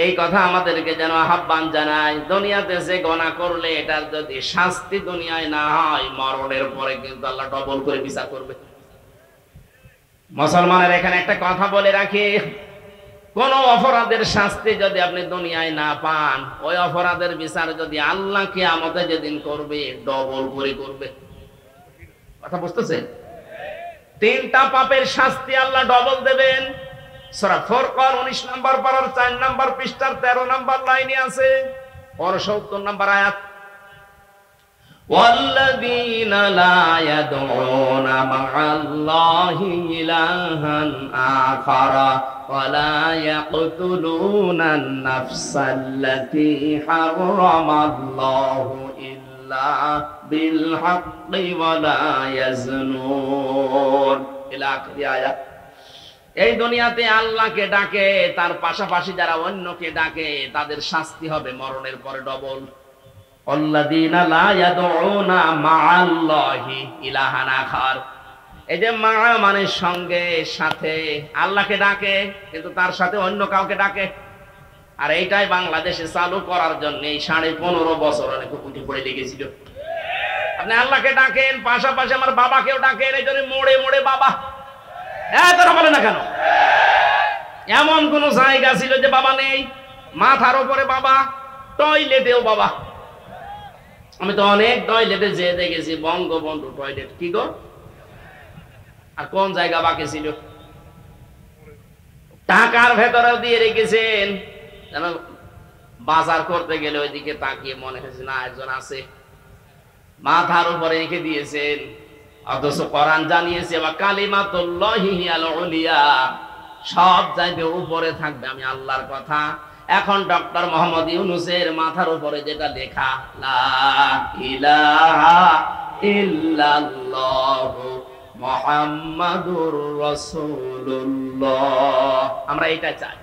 এই কথা আমাদেরকে যেন আহ্বান জানায়, দুনিয়াতে যে গুনাহ করলে এটার যদি শাস্তি দুনিয়ায় না হয়, মরণের পরে কিন্তু আল্লাহ ডবল করে বিচার করবে। মুসলমানের এখানে একটা কথা বলে রাখি, কোন অপরাধের শাস্তি যদি আপনি দুনিয়ায় না পান, ওই অপরাধের বিচার যদি আল্লাহ কিয়ামতে যেদিন করবে, ডবল করে করবে। কথা বুঝতেছেন? 3টা পাপের শাস্তি আল্লাহ ডবল দেবেন। সূরা ফুরকান 19 নম্বর পারার 4 নম্বর পৃষ্ঠার 13 নম্বর লাইনে আছে, 69 নম্বর আয়াত। والذين لا يدعون مع الله إلها آخر ولا يقتلون النفس التي حرم الله إلا بالحق ولا يزنون إلى آخر آية। এই দুনিয়াতে আল্লাহকে ডাকে, তার পাশাপাশি যারা অন্যকে ডাকে তাদের শাস্তি হবে মরণের পরে ডবল। আল্লাযীনা লা ইয়াদউনা মা'আল্লাহি ইলাহান আখার, এই যে মা মানে সঙ্গে সাথে, আল্লাহকে ডাকে কিন্তু তার সাথে অন্য কাউকে ডাকে। আর এইটাই বাংলাদেশে চালু করার জন্য এই 15.5 বছর অনেক কুটি পড়ে লেগেছিল। আপনি আল্লাহকে ডাকেন, পাশাপাশি আমার বাবাকেও ডাকেন, এই জন্য মোড়ে মোড়ে বাবা। কথা বলে না কেন? এমন কোন জায়গা ছিল যে বাবা নেই? মাথার উপরে বাবা, টয়লেটেও বাবা। আমি তো অনেক টয়লেটে যেয়ে দেখেছি বঙ্গবন্ধু টয়লেট, কি গো? আর কোন জায়গা বাকি ছিল? টাকার ভেতরেও দিয়ে রেখেছেন, যেন বাজার করতে গেলে ওইদিকে তাকিয়ে মনে হয়েছে না একজন আছে। মাথার উপরে রেখে দিয়েছেন, অথচ কোরআন জানিয়েছে ওয়া কালিমাতুল্লাহি হিয়াল উলিয়া, সব চাইতে উপরে থাকবে আমি আল্লাহর কথা। এখন ডক্টর মোহাম্মদ ইউনূসের মাথার উপরে যেটা লেখা লা ইলাহা ইল্লাল্লাহু মুহাম্মাদুর রাসূলুল্লাহ, আমরা এটা চাই।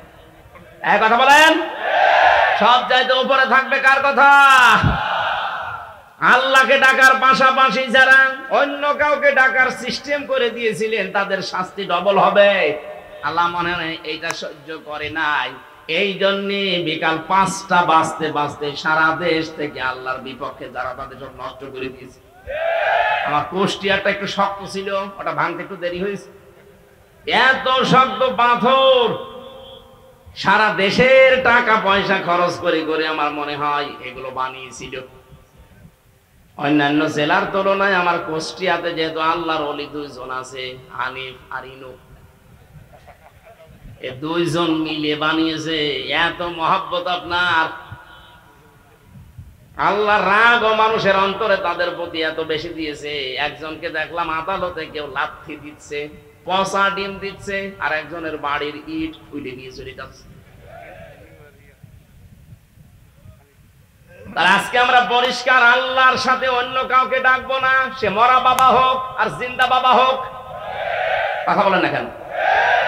এক কথা বলেন, সব চাইতে উপরে থাকবে কার কথা? আল্লাহকে ডাকার পাশাপাশি যারা অন্য কাউকে ডাকার সিস্টেম করে দিয়েছিলেন তাদের শাস্তি ডবল হবে। আল্লাহ মনে হয় এইটা সহ্য করে নাই, এই জন্য বিকাল 5টা বাজতে বাজতে সারা দেশ থেকে আল্লাহর বিপক্ষে যারা তাদের সব নষ্ট করে দিয়েছে। আমার কুষ্টিয়ারটা একটু শক্ত ছিল, ওটা ভাঙতে একটু দেরি হয়েছে। এত শক্ত পাথর, সারা দেশের টাকা পয়সা খরচ করে করে আমার মনে হয় এগুলো বানিয়েছিল। অন্যান্য জেলার তুলনায় আমার কুষ্টিয়াতে যেহেতু আল্লাহর ওলি 2 জন আছে, হানিফ আর ইনু, এই 2 জন মিলে বানিয়েছে। এত মহব্বত আপনার, আল্লাহর রাগ ও মানুষের অন্তরে তাদের প্রতি এত বেশি দিয়েছে। একজনকে দেখলাম আদালতে কেউ লাথি দিচ্ছে, পচা ডিম দিচ্ছে, আর একজনের বাড়ির ইট খুলে নিয়ে চলে যাচ্ছে। তার আজকে আমরা পরিষ্কার আল্লাহর সাথে অন্য কাউকে ডাকবো না, সে মরা বাবা হোক আর জিন্দা বাবা হোক। কথা বলেন না কেন?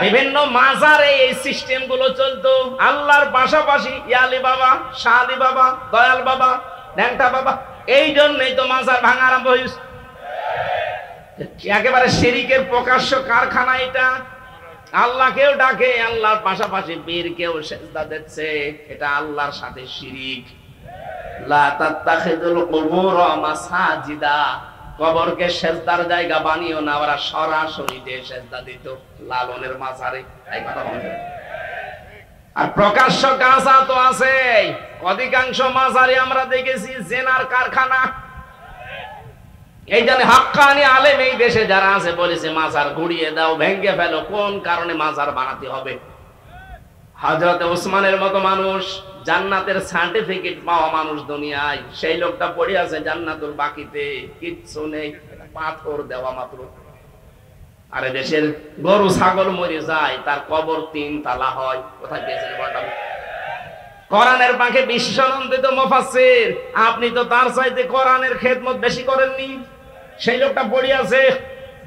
বিভিন্ন মাজারে এই সিস্টেম গুলো চলতো, আল্লাহর পাশাপাশি ইয়ালি বাবা, শালি বাবা, দয়াল বাবা, ন্যাংটা বাবা। এই জন্যই তো মাজার ভাঙা আরম্ভ হয়েছে। একেবারে শিরকের প্রকাশ্য কারখানা এটা। আল্লাহকেও ডাকে, আল্লাহর পাশাপাশি বীরকেও সেজদা দিচ্ছে, এটা আল্লাহর সাথে শিরিক। লা তাত্তাখিযুল কুবুর মাসাজিদা, কবরকে সেজদার জায়গা বানিও না। ওরা সরাসরি যে সেজদা দিত লালনের মাজারে, এই কথা বলেন। আর প্রকাশ্য কাজা তো আছে, অধিকাংশ মাজারে আমরা দেখেছি জেনার কারখানা। এই জন্য হাক্কানি আলেম এই দেশে যারা আছে বলেছে মাজার গুড়িয়ে দাও, ভেঙে ফেলো। কোন কারণে মাজার বানাতে হবে? হযরত ওসমানের মতো মানুষ, জান্নাতের সার্টিফিকেট পাওয়া মানুষ দুনিয়ায়, সেই লোকটা পড়ে আছে জান্নাতুল বাকিতে, কিচ্ছু নেই, পাথর দেওয়া মাত্র। আরে দেশের গরু ছাগল মরে যায়, তার কবর 3 তালা হয়। কোথায় গেছেন বলটা? কোরআনের পাখে বিশ্বনন্দিত মুফাসসির, আপনি তো তার চাইতে কোরআনের খেদমত বেশি করেননি। সেই লোকটা পড়ে আছে,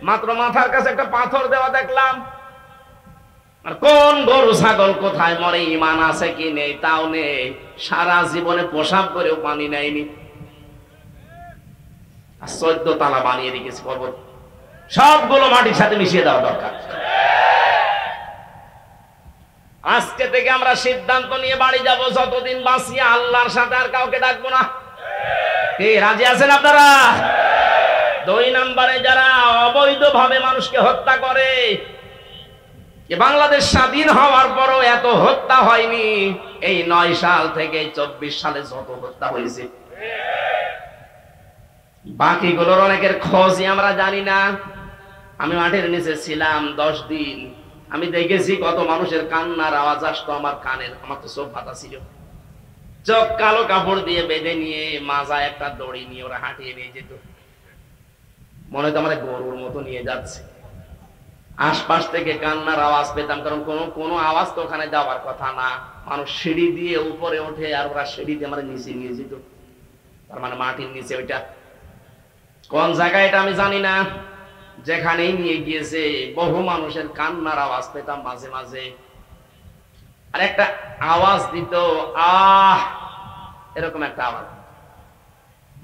মাত্র মাথার কাছে একটা পাথর দেওয়া দেখলাম। আর কোন গরু ছাগল কোথায় মরে, ঈমান আছে কি নেই তাও নেই, সারা জীবনে প্রসাব করেও পানি নেয়নি। আর 14 তালা বানিয়ে রেখেছে কবর। সবগুলো মাটির সাথে মিশিয়ে দেওয়া দরকার। আজকে থেকে আমরা সিদ্ধান্ত নিয়ে বাড়ি যাব, যতদিন বাঁচি আল্লাহর সাথে আর কাউকে ডাকবো না। কি রাজি আছেন আপনারা? 2 নম্বরে যারা অবৈধভাবে মানুষকে হত্যা করে, বাংলাদেশ স্বাধীন হওয়ার পরও এত হত্যা হয়নি। এই 9 সাল থেকে 24 সালে যত হত্যা হয়েছে, বাকিগুলোর অনেকের খোঁজই আমরা জানি না। আমি মাঠের নিচে ছিলাম 10 দিন, আমি দেখেছি কত মানুষের কান্নার আওয়াজ আসতো আমার কানের। আমার তো চোখ বাঁধা ছিল। চোখ কালো কাপড় দিয়ে বেঁধে নিয়ে মাজায় একটা দড়ি নিয়ে ওরা হাঁটিয়ে নিয়ে যেত, মনে হয় আমার গরুর মতো নিয়ে যাচ্ছে। আশপাশ থেকে কান্নার আওয়াজ পেতাম, কারণ কোনো আওয়াজ তো ওখানে যাওয়ার কথা না। মানুষ সিঁড়ি দিয়ে উপরে ওঠে আর ওরা সিঁড়ি দিয়ে আমার নিচে নিয়ে যেত, তার মানে মাটির নিচে। ওইটা কোন জায়গায় এটা আমি জানি না, যেখানেই নিয়ে গিয়েছে বহু মানুষের কান্নার আওয়াজ পেতাম মাঝে মাঝে। আর একটা আওয়াজ দিত, আহ, এরকম একটা আওয়াজ।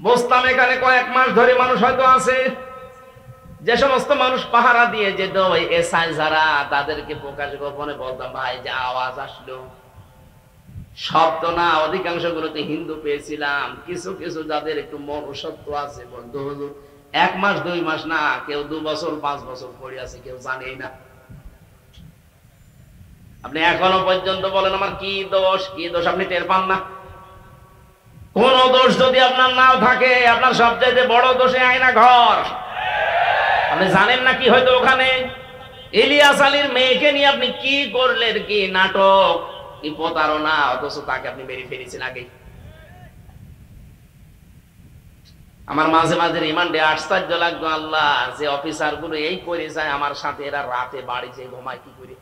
বুঝতাম এখানে কয়েক মাস ধরে মানুষ হয়তো আছে। যে সমস্ত মানুষ পাহারা দিয়ে যেত ওই এসআই যারা, তাদেরকে প্রকাশ গোপনে বলতাম, ভাই যে আওয়াজ আসলো, শব্দ না, অধিকাংশ গুলোতে হিন্দু পেয়েছিলাম। কিছু কিছু যাদের একটু মনুষ্যত্ব আছে বলতো, হুজুর 1 মাস 2 মাস না, কেউ 2 বছর 5 বছর পড়ে আছে, কেউ জানেই না। আপনি এখনো পর্যন্ত বলেন আমার কি দোষ, কি দোষ, আপনি টের পান না। কোন দোষ যদি আপনার নাও থাকে, আপনার সবচেয়ে বড় দোষে আয়না ঘর। আপনি জানেন না কি হয়তো ওখানে ইলিয়াস আলীর মেয়েকে নিয়ে আপনি কি করলেন, কি নাটক, কি প্রতারণা, অথচ তাকে আপনি মেরে ফেলেছেন আগে। আমার মাঝে মাঝে রিমান্ডে আশ্চর্য লাগতো, আল্লাহ, যে অফিসার গুলো এই করে যায় আমার সাথে, এরা রাতে বাড়ি যে ঘুমায় কি করে?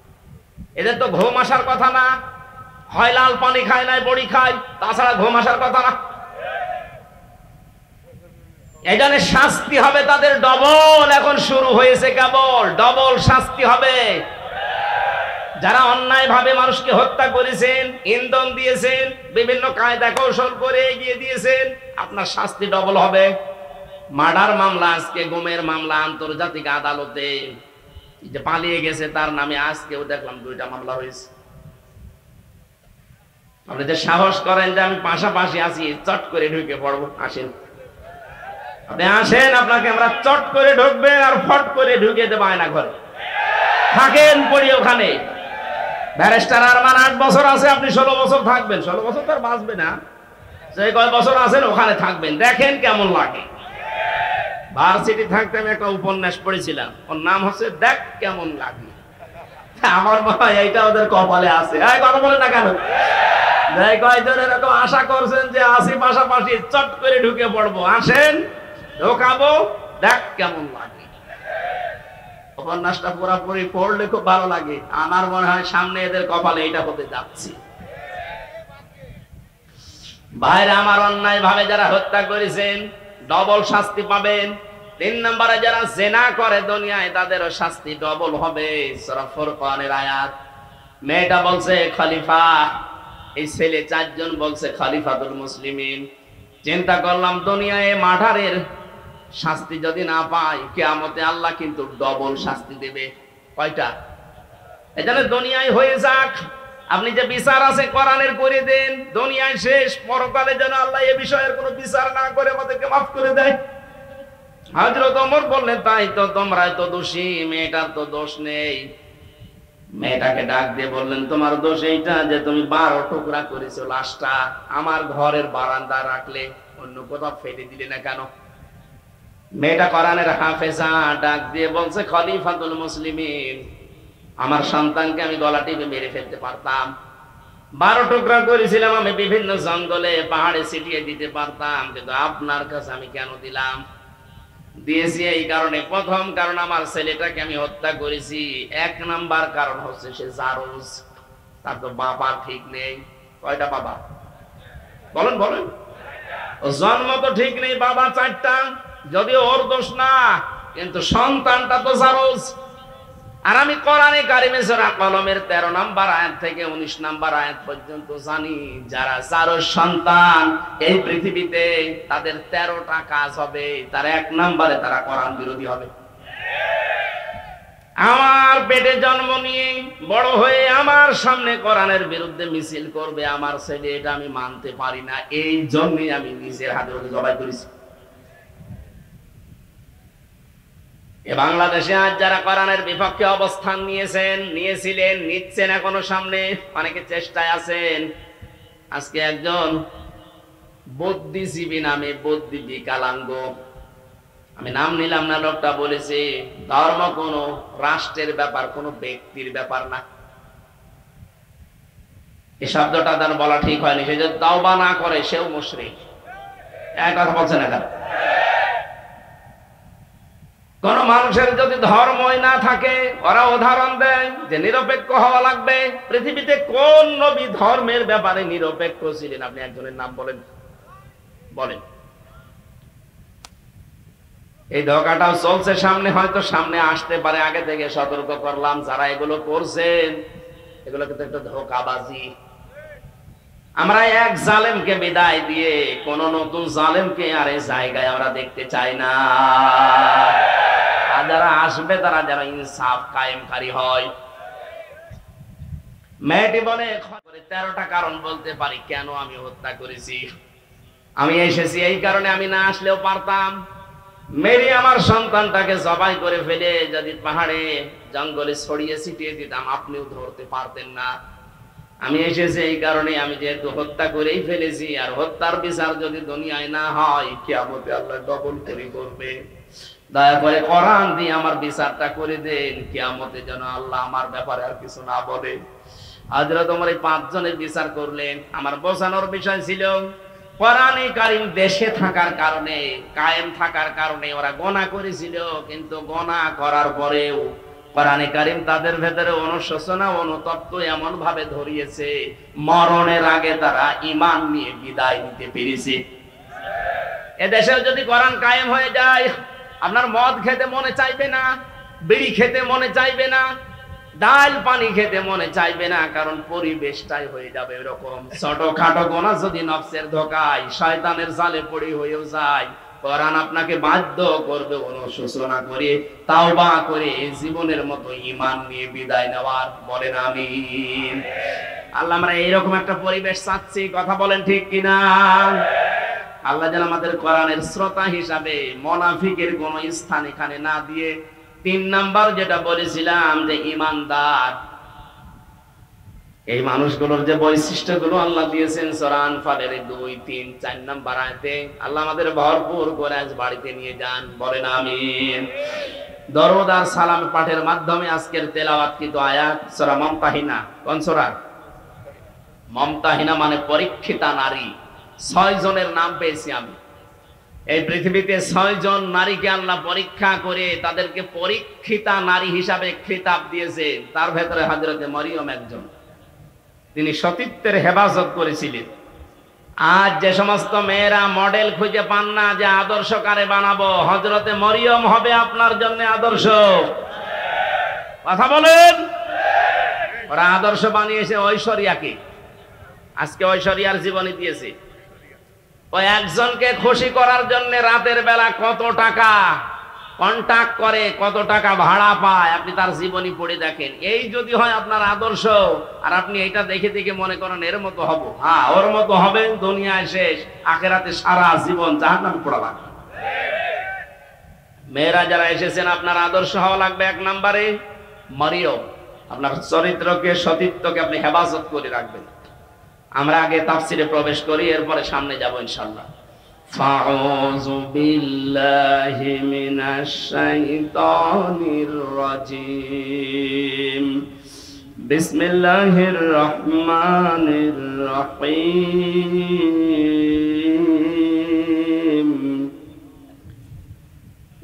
এদের তো ঘুম আসার কথা না, হয় লাল পানি খায় নাই বড়ি খায়, তাছাড়া ঘুম আসার কথা না। এই জন্য শাস্তি হবে তাদের ডবল, এখন শুরু হয়েছে কেবল, ডবল শাস্তি হবে। যারা অন্যায় ভাবে মানুষকে হত্যা করেছেন, ইন্ধন দিয়েছেন, বিভিন্ন কায়দা কৌশল করে এগিয়ে দিয়েছেন, আপনার শাস্তি ডবল হবে। মার্ডার মামলা, আজকে গুমের মামলা আন্তর্জাতিক আদালতে, যে পালিয়ে গেছে তার নামে আজকেও দেখলাম 2টা মামলা হয়েছে। আপনি যে সাহস করেন যে আমি পাশাপাশি আছি, চট করে ঢুকে পড়বো, আসেন, আপনি আসেন, আপনাকে আমরা চট করে ঢুকবেন আর ফট করে ঢুকে দেবো আয়না ঘরে। থাকেন পড়ি ওখানে। ব্যারিস্টার আরমান 8 বছর আছে, আপনি 16 বছর থাকবেন। 16 বছর তো আর বাঁচবে না, যে কয় বছর আছেন ওখানে থাকবেন, দেখেন কেমন লাগে। ভার্সিটি থাকতে আমি একটা উপন্যাস পড়েছিলাম, ওর নাম হচ্ছে দেখ কেমন লাগে। আমার মনে হয় এইটা ওদের কপালে আছে। কথা বলে না কেন? কয়জন এরকম আশা করছেন যে আসি পাশাপাশি, চট করে ঢুকে পড়বো, আসেন, ঢোকাবো, দেখ কেমন লাগে। উপন্যাসটা পুরোপুরি পড়লে খুব ভালো লাগে। আমার মনে হয় সামনে এদের কপালে এটা হতে যাচ্ছে। ভাইরা আমার, অন্যায় ভাবে যারা হত্যা করেছেন ডবল শাস্তি পাবেন। 3 নম্বরে যারা জেনা করে দুনিয়ায়, তাদেরও শাস্তি ডবল হবে। সূরা ফুরকানের আয়াত। মেয়েটা বলছে খলিফা, এই ছেলে 4 জন বলছে খলিফাতুল মুসলিমিন। চিন্তা করলাম দুনিয়ায় মার্ডারের শাস্তি যদি না পাই, কিয়ামতে আল্লাহ কিন্তু ডবল শাস্তি দেবে। কয়টা? এজন্য দুনিয়ায় হয়ে যাক, আপনি যে বিচার আছে কোরআনের করে দেন, দুনিয়ায় শেষ, পরকালে যেন আল্লাহ এই বিষয়ের কোনো বিচার না করে আমাদেরকে মাফ করে দেয়। হযরত ওমর বললেন, তাই তো, তোমরাই তো দোষী, মেয়েটার তো দোষ নেই। মেয়েটাকে ডাক দিয়ে বললেন, তোমার দোষ এইটা যে তুমি 12 টুকরা করেছো লাশটা, আমার ঘরের বারান্দা রাখলে, অন্য কোথাও ফেলে দিলে না কেন? মেয়েটা কোরআনের হাফেজা, ডাক দিয়ে বলছে, খলিফাতুল মুসলিমিন, আমার সন্তানকে আমি গলা টিপে মেরে ফেলতে পারতাম। 12 টুকরা করেছিলাম আমি, বিভিন্ন জঙ্গলে পাহাড়ে ছিটিয়ে দিতে পারতাম, কিন্তু আপনার কাছে আমি কেন দিলাম? দিয়েছি এই কারণে, প্রথম কারণ আমার ছেলেটাকে আমি হত্যা করেছি, 1 নাম্বার কারণ হচ্ছে সে জারজ, তার তো বাবা ঠিক নেই। কয়টা বাবা? বলেন বলেন। ও জন্ম তো ঠিক নেই, বাবা 4টা, যদিও ওর দোষ না, কিন্তু সন্তানটা তো জারজ। আর আমি কোরআনে কারিমে সূরা কলমের 13 নাম্বার আয়াত থেকে 19 নাম্বার আয়াত পর্যন্ত জানি, যারা জারজ সন্তান এই পৃথিবীতে, তাদের 13টা কাজ হবে। তার 1 নাম্বারে তারা কোরআন বিরোধী হবে। আমার পেটে জন্ম নিয়ে বড় হয়ে আমার সামনে কোরআনের বিরুদ্ধে মিছিল করবে আমার ছেলে, এটা আমি মানতে পারি না। এই জন্যই আমি নিজের হাতে ওকে জবাই করেছি। বাংলাদেশে আজ যারা কোরআনের বিপক্ষে অবস্থান নিয়েছিলেন, নিচ্ছেন, এখনো সামনে অনেকে চেষ্টায় আছেন। আজকে একজন বুদ্ধিজীবী নামে, বুদ্ধি বিকলাঙ্গ, আমি নাম নিলাম না, লোকটা বলেছে ধর্ম কোনো রাষ্ট্রের ব্যাপার, কোনো ব্যক্তির ব্যাপার না। এই শব্দটা তার বলা ঠিক হয়নি। সে যদি তাওবা না করে সেও মুশরিক। এক কথা বলছে না কেন? কোন মানুষের যদি ধর্মই না থাকে, ওরা উদাহরণ দেয় যে নিরপেক্ষ হওয়া লাগবে। পৃথিবীতে কোন নবী ধর্মের ব্যাপারে নিরপেক্ষ ছিলেন? আপনি একজনের নাম বলেন, বলেন। এই ধোঁকাটাও চলছে সামনে, হয়তো সামনে আসতে পারে। আগে থেকে সতর্ক করলাম, যারা এগুলো করছেন এগুলো কিন্তু একটা ধোঁকাবাজি। আমরা এক জালেমকে বিদায় দিয়ে কোন নতুন জালেমকে আর এই জায়গায় আমরা দেখতে চাই না। আর যারা আসবে তারা যারা ইনসাফ কায়েমকারী হয়। মেয়েটি বলে 13টা কারণ বলতে পারি কেন আমি হত্যা করেছি। আমি এসেছি এই কারণে, আমি না আসলেও পারতাম। মেরে আমার সন্তানটাকে জবাই করে ফেলে যদি পাহাড়ে জঙ্গলে ছড়িয়ে ছিটিয়ে দিতাম, আপনিও ধরতে পারতেন না। আমি এসেছি এই কারণে, আমি যেহেতু হত্যা করেই ফেলেছি, আর হত্যার বিচার যদি দুনিয়ায় না হয়, কিয়ামতে আল্লাহ ডবল করে করবে। দয়া করে কোরআন দিয়ে আমার বিচারটা করে দেন, কিয়ামতে যেন আল্লাহ আমার ব্যাপারে আর কিছু না বলে। হযরত ওমর এই 5 জনের বিচার করলেন। আমার বোঝানোর বিষয় ছিল, কোরআনে কারীম দেশে থাকার কারণে, কায়েম থাকার কারণে ওরা গুনাহ করেছিল, কিন্তু গুনাহ করার পরেও কোরআনে কারীম তাদের ভেতরে অনুশোচনা, অনুতপ্ত এমন ভাবে ধরিয়েছে, মরণের আগে তারা ঈমান নিয়ে বিদায় নিতে পেরেছে। এদেশেও যদি কোরআন কায়েম হয়ে যায়, আপনার মদ খেতে মনে চাইবে না, বিড়ি খেতে মনে চাইবে না, ডাল পানি খেতে মনে চাইবে না, কারণ পরিবেশটাই হয়ে যাবে এরকম। ছোটখাটো গুনাহ যদি নফসের ধোঁকায়, শয়তানের জালে পড়ে হয়েও যায়, কোরআন আপনাকে বাধ্য করবে অনুশোচনা করে, তাওবা করে জীবনের মতো ঈমান নিয়ে বিদায় নেওয়ার। বলেন আমিন। আল্লাহ, আমরা এইরকম একটা পরিবেশ চাচ্ছি, কথা বলেন ঠিক কিনা? আল্লাহ যেন আমাদের কোরআনের শ্রোতা হিসাবে মুনাফিকের কোন স্থান এখানে না দিয়ে, 3 নাম্বার যেটা বলেছিলাম যে ঈমানদার, এই মানুষগুলোর যে বৈশিষ্ট্যগুলো আল্লাহ দিয়েছেন সূরা আনফালের 2, 3, 4 নাম্বার আয়াতে, আল্লাহ আমাদের ভরপুর করে আজ বাড়িতে নিয়ে যান। বলেন আমিন। দরুদ আর সালাম পাঠের মাধ্যমে আজকের তেলাওয়াতকৃত আয়াত সূরা মুমতাহিনা। কোন সূরা? মুমতাহিনা মানে পরীক্ষিতা নারী। 6 জনের নাম পেয়েছি আমি। এই পৃথিবীতে 6 জন নারীকে আল্লাহ পরীক্ষা করে তাদেরকে পরীক্ষিতা নারী হিসাবে খেতাব দিয়েছেন। তার ভেতরে হযরতে মরিয়ম একজন। তিনি সতীত্বের হেফাজত করেছিলেন। আজ যে সমস্ত মেয়েরা মডেল খুঁজে পান না যে আদর্শ কারে বানাবো, হযরতে মরিয়ম হবে আপনার জন্য আদর্শ। কথা বলেন। ওরা আদর্শ বানিয়েছে ঐশ্বরিয়াকে। আজকে ঐশ্বরিয়ার জীবনী দিয়েছে। ওই একজনকে খুশি করার জন্য রাতের বেলা কত টাকা কন্টাক্ট করে, কত টাকা ভাড়া পায়, আপনি তার জীবনী পড়ে দেখেন। এই যদি হয় আপনার আদর্শ, আর আপনি এটা দেখে দেখে মনে করেন এর মতো হব, হ্যাঁ ওর মতো হবেন, দুনিয়ায় শেষ, আখিরাতে সারা জীবন জাহান্নামে পড়া লাগবে। মেয়েরা যারা এসেছেন, আপনার আদর্শ হওয়া লাগবে 1 নম্বরে মরিয়ম। আপনার চরিত্রকে, সতীত্বকে আপনি হেফাজত করে রাখবেন। আমরা আগে তাফসিরে প্রবেশ করি, এরপরে সামনে যাব ইনশাআল্লাহ। ফাউযু বিল্লাহি মিনাশ শাইতানির রাজীম। বিসমিল্লাহির রহমানির রহিম।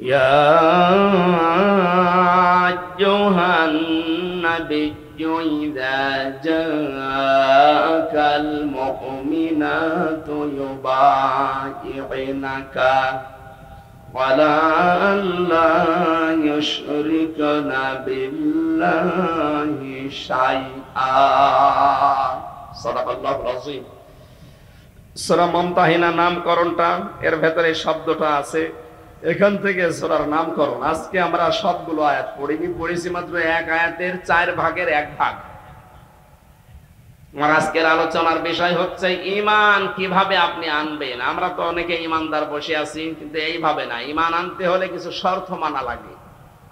ইয়া আইয়ুহান নাবিয়্যু إذا جاءك المؤمنات يبايعنك على أن لا يشركن بالله شيئا صدق الله العظيم। সূরা মুমতাহিনা নামকরণটা, এর ভেতরে শব্দটা আছে, এখান থেকে সূরার নামকরণ। আজকে আমরা সবগুলো আয়াত পড়িনি, পড়েছি মাত্র 1 আয়াতের 4 ভাগের 1 ভাগ। আমার আজকের আলোচনার বিষয় হচ্ছে ঈমান কিভাবে আপনি আনবেন। আমরা তো অনেকে ঈমানদার বসে আছি, কিন্তু এইভাবে না। ঈমান আনতে হলে কিছু শর্ত মানা লাগে।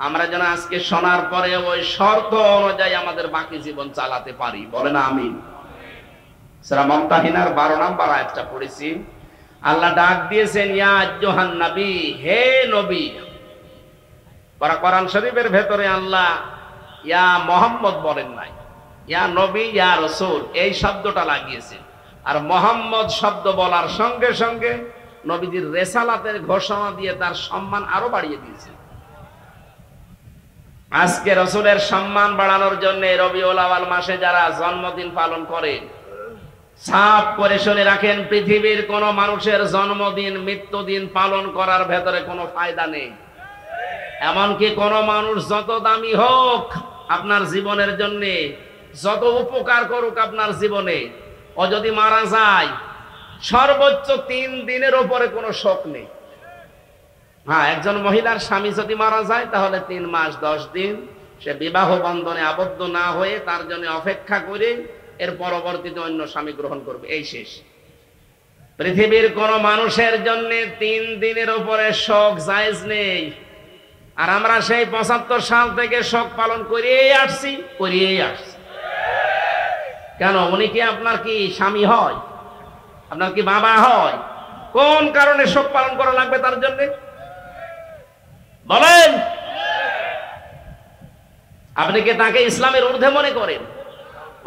আমরা যেন আজকে শোনার পরে ওই শর্ত অনুযায়ী আমাদের বাকি জীবন চালাতে পারি। বলেন আমিন। সূরা মুমতাহিনার 12 নম্বর আয়াতটা পড়েছি। আল্লাহ ডাক দিয়েছেন ইয়া আইয়ুহান নবী, হে নবী। কোরআন শরীফের ভেতরে আল্লাহ ইয়া মুহাম্মদ বলেন নাই, ইয়া নবী ইয়া রাসূল এই শব্দটা লাগিয়েছেন। আর মুহাম্মদ শব্দ বলার সঙ্গে সঙ্গে নবীজির রিসালাতের ঘোষণা দিয়ে তার সম্মান আরো বাড়িয়ে দিয়েছেন। আজকে রাসূলের সম্মান বাড়ানোর জন্য রবিউল আউয়াল মাসে যারা জন্মদিন পালন করে, সাফ করে শুনে রাখেন, পৃথিবীর কোন মানুষের জন্মদিন মৃত্যুদিন পালন করার ভেতরে কোনো ফায়দা নেই। এমনকি কোন মানুষ যত দামি হোক আপনার জীবনের জন্য, যত উপকার করুক আপনার জীবনে, ও যদি মারা যায় সর্বোচ্চ 3 দিনের উপরে কোনো শোক নেই। হ্যাঁ, একজন মহিলার স্বামী যদি মারা যায় তাহলে 3 মাস 10 দিন সে বিবাহ বন্ধনে আবদ্ধ না হয়ে তার জন্য অপেক্ষা করে এর পরবর্তীতে অন্য স্বামী গ্রহণ করবে, এই শেষ। পৃথিবীর কোন মানুষের জন্য 3 দিনের উপরে শোক জায়েজ নেই। আর আমরা সেই 75 সাল থেকে শোক পালন করিয়েই আসছি। কেন? উনি কি আপনার কি স্বামী হয়? আপনার কি বাবা হয়? কোন কারণে শোক পালন করা লাগবে তার জন্য বলেন? আপনি কি তাকে ইসলামের ঊর্ধ্বে মনে করেন?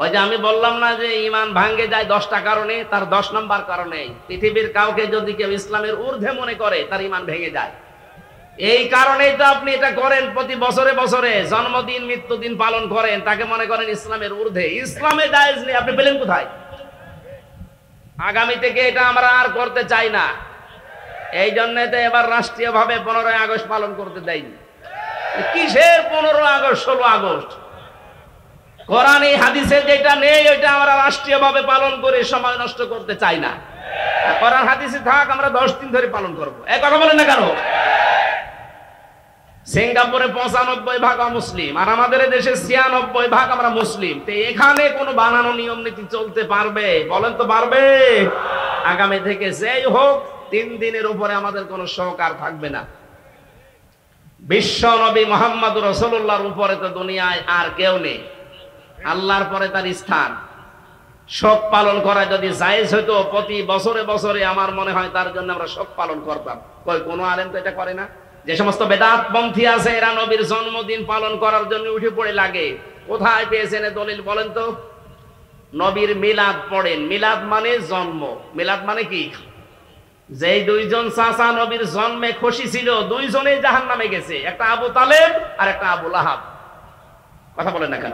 ওই যে আমি বললাম না যে ঈমান ভাঙ্গে যায় 10টা কারণে, তার 10 নম্বর কারণে পৃথিবীর কাউকে যদি কেউ ইসলামের ঊর্ধ্বে মনে করে তার ঈমান ভেঙে যায়। এই কারণেই তো আপনি এটা করেন, প্রতি বছরে বছরে জন্মদিন মৃত্যুদিন পালন করেন, তাকে মনে করেন ইসলামের ঊর্ধ্বে। ইসলামে জায়েজ নেই, আপনি পেলেন কোথায়? আগামী থেকে এটা আমরা আর করতে চাই না। এই জন্য তো এবার রাষ্ট্রীয়ভাবে 15ই আগস্ট পালন করতে দেয়নি। কিসের 15 আগস্ট 16 আগস্ট? কোরআনে হাদিসে যেটা নেই ওইটা আমরা রাষ্ট্রীয়ভাবে পালন করে সময় নষ্ট করতে চাই না। কোরআন হাদিসে থাক, আমরা 10 দিন ধরে পালন করব। এই কথা বলেন না কেন? সিঙ্গাপুরে 95% মুসলিম, আর আমাদের দেশে 96% আমরা মুসলিম। তো এখানে কোনো বানানো নিয়ম নীতি চলতে পারবে? বলেন তো পারবে? আগামী থেকে যেই হোক 3 দিনের উপরে আমাদের কোনো শোক আর থাকবে না। বিশ্ব নবী মুহাম্মদুর রাসূলুল্লাহর উপরে তো দুনিয়ায় আর কেউ নেই, আল্লাহর পরে তার স্থান। শোক পালন করা যদি জায়েজ হতো প্রতি বছরে বছরে, আমার মনে হয় তার জন্য আমরা শোক পালন করতাম। কই কোন আলেম তো এটা করে না। যে সমস্ত বেদাতপন্থী আছে এরা নবীর জন্মদিন পালন করার জন্য উঠে পড়ে লাগে। কোথায় পেয়েছেন দলিল বলেন তো? নবীর মিলাদ পড়েন। মিলাদ মানে জন্ম। মিলাদ মানে কি? যেই 2 জন চাচা নবীর জন্মে খুশি ছিল, 2 জনেই জাহান্নামে গেছে, একটা আবু তালেব আর একটা আবু লাহাব। কথা বলেন না কেন?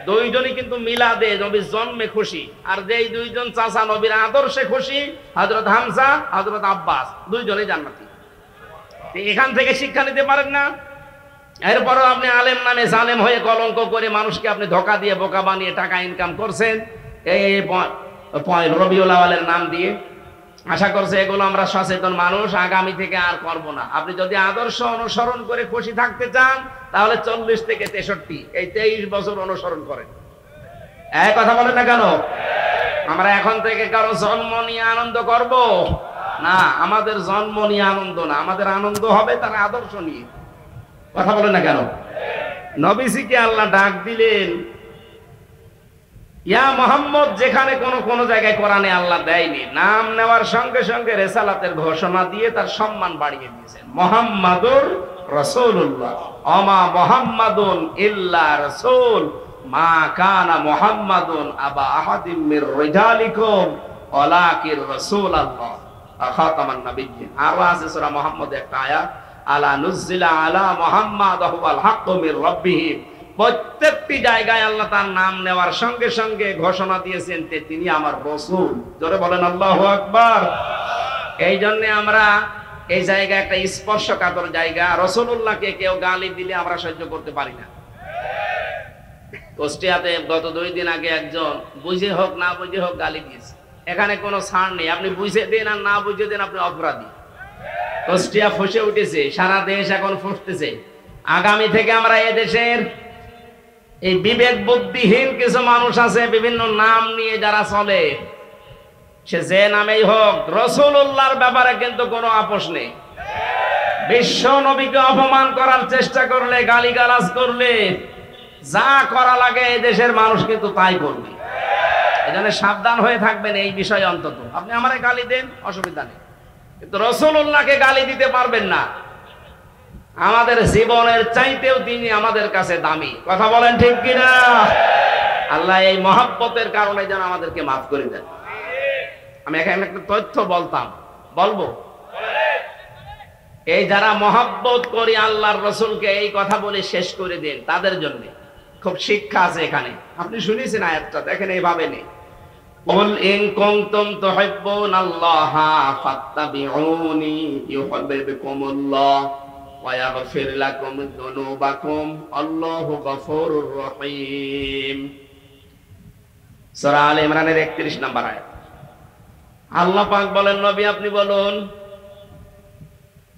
2 জনই কিন্তু মিলাদে নবীর জন্মে খুশি। আর যেই 2 জন চাচা নবীর আদর্শে খুশি, হযরত হামজা হযরত আব্বাস, 2 জনেই জান্নাতি। এখান থেকে শিক্ষা নিতে পারেন না? এরপরও আপনি আলেম নামে জালেম হয়ে কলঙ্ক করে মানুষকে আপনি ধোঁকা দিয়ে বোকা বানিয়ে টাকা ইনকাম করছেন এই রবিউল আউয়ালের নাম দিয়ে। আশা করছে এগুলো আমরা সচেতন মানুষ আগামী থেকে আর করব না। আপনি যদি আদর্শ অনুসরণ করে খুশি থাকতে চান তাহলে 40 থেকে 63 এই 23 বছর অনুসরণ করেন। এক কথা বলেন না কেন? আমরা এখন থেকে কারো জন্ম নিয়ে আনন্দ করব না। আমাদের জন্ম নিয়ে আনন্দ না, আমাদের আনন্দ হবে তার আদর্শ নিয়ে। কথা বলেন না কেন? নবীজিকে আল্লাহ ডাক দিলেন ইয়া মুহাম্মদ, যেখানে কোন জায়গায় কোরআনে আল্লাহ দেয়নি। নাম নেওয়ার সঙ্গে সঙ্গে রিসালাতের ঘোষণা দিয়ে তার সম্মান বাড়িয়ে দিয়েছেন। মুহাম্মাদুর রাসূলুল্লাহ, ওমা মুহাম্মাদুন ইল্লা রাসূল, মা কানা মুহাম্মাদুন আবা আহাদিম মির রিজালিকুম ওয়ালাকির রাসূলুল্লাহ খাতামান নাবিয়্যিন। আর আছে সূরা মুহাম্মদ একটা আয়াত, আলা নুজিলা আলা মুহাম্মাদ হুয়াল হাক্কু মির রাব্বিহি। প্রত্যেকটি জায়গায় আল্লাহ তার নাম নেওয়ার সঙ্গে সঙ্গে ঘোষণা দিয়েছেন যে তিনি আমার রাসূল। জোরে বলেন আল্লাহু আকবার। এই জন্য আমরা এই জায়গা একটা স্পর্শকাতর জায়গা। রাসূলুল্লাহকে কেউ গালি দিলে আমরা সহ্য করতে পারি না। কুষ্টিয়াতে গত 2 দিন আগে একজন বুঝে হোক না বুঝে হোক গালি দিয়েছে। এখানে কোনো ছাড় নেই, আপনি বুঝে দেন আর না বুঝে দেন আপনি অপরাধী। কুষ্টিয়া ফুঁসে উঠেছে, সারা দেশ এখন ফুঁসতেছে। আগামী থেকে আমরা এদেশের এই বিবেক বুদ্ধিহীন কিছু মানুষ আছে বিভিন্ন নাম নিয়ে যারা চলে, সে যে নামেই হোক, রাসূলুল্লাহর ব্যাপারে কিন্তু কোনো আপোষ নেই। বিশ্ব নবীকে অপমান করার চেষ্টা করলে, গালিগালাজ করলে, যা করা লাগে এই দেশের মানুষ কিন্তু তাই করবে। এজন্য সাবধান হয়ে থাকবেন এই বিষয়ে। অন্তত আপনি আমারে গালি দেন, অসুবিধা নেই, কিন্তু রাসূলুল্লাহকে গালি দিতে পারবেন না। আমাদের জীবনের চাইতেও তিনি আমাদের কাছে দামি। কথা বলেন ঠিক কিনা? আল্লাহ এই মহব্বতের কারণে যেন আমাদেরকে মাফ করে দেন। আমি এখানে একটা তথ্য বলবো, এই যারা মহব্বত করি আল্লাহর রসুলকে, এই কথা বলে শেষ করে দেন, তাদের জন্য খুব শিক্ষা আছে এখানে। আপনি শুনেছেন আয়াতটা, দেখেন এইভাবে নেই, কুল ইন কুনতুম তুহিব্বুনাল্লাহা ফাত্তাবিউনি ইউহিব্বুকুমুল্লাহ ওয়া ইয়াগফির লাকুম যুনুবাকুম আল্লাহু গফুরুর রহিম। সূরা আলে ইমরানের 31 নম্বর আয়াত। আল্লাহ পাক বলেন, নবী আপনি বলুন,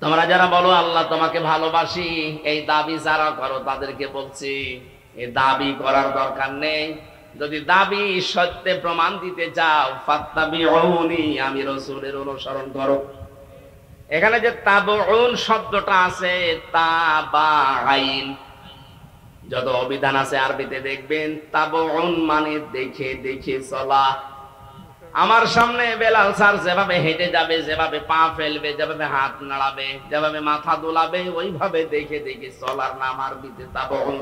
তোমরা যারা বলো আল্লাহ তোমাকে ভালোবাসি, এই দাবি যারা করো তাদেরকে বলছি, এই দাবি করার দরকার নেই। যদি দাবি সত্যে প্রমাণ দিতে চাও, ফাত্তাবিউনি, আমি রাসূলের অনুসরণ করো। এখানে যে তাবউন শব্দটা আছে, তাবাইন, যত অভিধান আছে আরবিতে দেখবেন তাবউন মানে দেখে দেখে চলা। আমার সামনে বেলাল স্যার যেভাবে হেঁটে যাবে, যেভাবে পা ফেলবে, যেভাবে হাত নাড়াবে, যেভাবে মাথা দোলাবে, ওইভাবে দেখে দেখে চলার নাম আরবিতে তাবউন।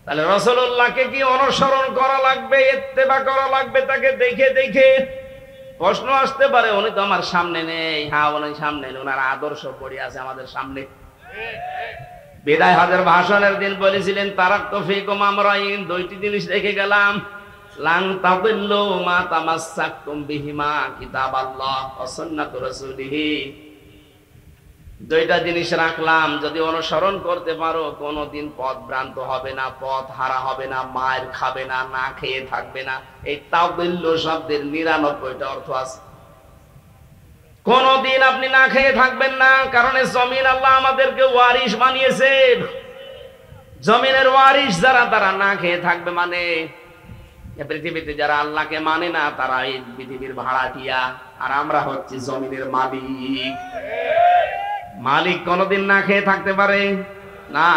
তাহলে রাসূলুল্লাহকে কি অনুসরণ করা লাগবে, ইত্তেবা করা লাগবে তাকে দেখে দেখে? প্রশ্ন আসতে পারে, উনি তো আমার সামনে নেই। হ্যাঁ, উনি সামনে নেই, ওনার আদর্শ পড়ে আছে আমাদের সামনে। বিদায় হজের ভাষণের দিন বলেছিলেন, তারাক্তু ফীকুম আমরাইন, দুইটি জিনিস রেখে গেলাম, লান তাদিল্লু মা তামাসসাকতুম বিহিমা, কিতাবাল্লাহ ওয়া সুন্নাতু রাসূলিহি। দুইটা জিনিস রাখলাম, যদি অনুসরণ করতে পারো কোনদিন পথ ভ্রান্ত হবে না, পথ হারা হবে না, মায়ের খাবে না, না খেয়ে থাকবে না। এই তাদিল্লু শব্দের 99টা অর্থ আছে। কোনদিন আপনি না খেয়ে থাকবেন না, কারণ জমিন আল্লাহ আমাদেরকে ওয়ারিশ বানিয়েছেন। জমিনের ওয়ারিশ যারা, তারা না খেয়ে থাকবে। মানে পৃথিবীতে যারা আল্লাহকে মানে না, তারা এই পৃথিবীর ভাড়াটিয়া, আর আমরা হচ্ছি জমিনের মালিক। মালিক কোনদিন না খেয়ে থাকতে পারে না।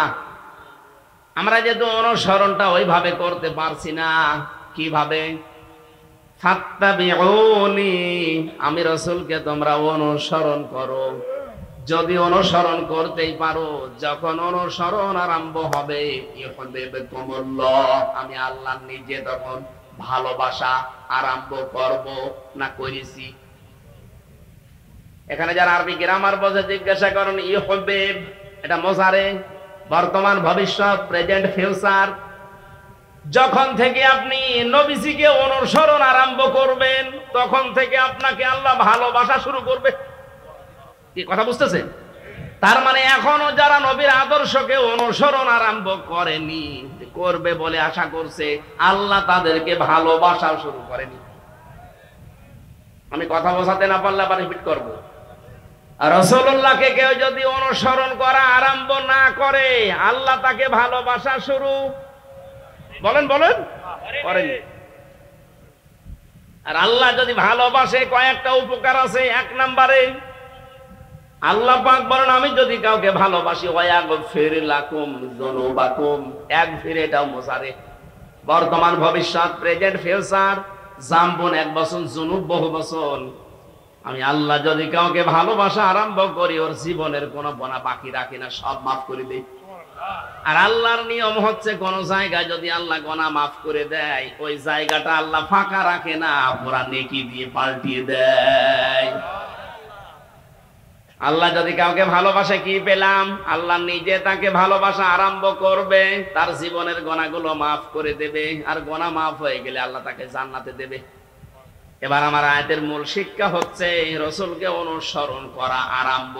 আমরা যেহেতু অনুসরণটা ওইভাবে করতে পারছি না, কিভাবে? ফাত্তাবিউনি, আমি রাসূলকে তোমরা অনুসরণ করো। যদি অনুসরণ করতেই পারো, যখন অনুসরণ আরম্ভ হবে, ইউহিব্বুকুমুল্লাহ, আমি আল্লাহ নিজে তখন ভালোবাসা আরম্ভ করব না করেছি। এখানে যারা আরবি গ্রামার বোঝে জিজ্ঞাসা করেন, ইউহিব্ব এটা মুজারে, বর্তমান, ভবিষ্যৎ, প্রেজেন্ট, ফিউচার। যখন থেকে আপনি নবীজিকে অনুসরণ আরম্ভ করবেন, তখন থেকে আপনাকে আল্লাহ ভালোবাসা শুরু করবে। কি কথা বুঝতেছেন? তার মানে এখনো যারা নবীর আদর্শকে অনুসরণ আরম্ভ করেনি, করবে বলে আশা করছে, আল্লাহ তাদেরকে ভালোবাসা শুরু করেনি। আমি কথা বোঝাতে না পারলে আবার রিপিট করবো। রাসূলুল্লাহকে কেউ যদি অনুসরণ করা আরম্ভ না করে, আল্লাহ তাকে ভালোবাসা শুরু বলেন করেন। আর আল্লাহ যদি ভালোবাসে, কয়েকটা উপকার আছে। 1 নম্বরে আল্লাহ পাক বলেন, আমি যদি কাউকে ভালোবাসি, ওয়ায়াগফির লাকুম যুনুবাকুম। ইয়াগফির এটাও মুজারে, বর্তমান, ভবিষ্যৎ, প্রেজেন্ট, ফিউচার। জামবুন 1 বছর, যুনুব বহু বছর। আমি আল্লাহ যদি কাউকে ভালোবাসা আরম্ভ করি, ওর জীবনের কোনো গোনা বাকি রাখি না, সব মাফ করে দেই। আর আল্লাহর নিয়ম হচ্ছে, কোন জায়গায় যদি আল্লাহ গোনা মাফ করে দেয়, ওই জায়গাটা আল্লাহ ফাঁকা রাখে না, পুরা নেকি দিয়ে পাল্টিয়ে দেয়। আল্লাহ যদি কাউকে ভালোবাসে, কি পেলাম? আল্লাহ নিজে তাকে ভালোবাসা আরম্ভ করবে, তার জীবনের গোনাগুলো মাফ করে দেবে। আর গোনা মাফ হয়ে গেলে আল্লাহ তাকে জান্নাতে দেবে। এবার আমার আয়াতের মূল শিক্ষা হচ্ছে, রাসূলকে অনুসরণ করা আরম্ভ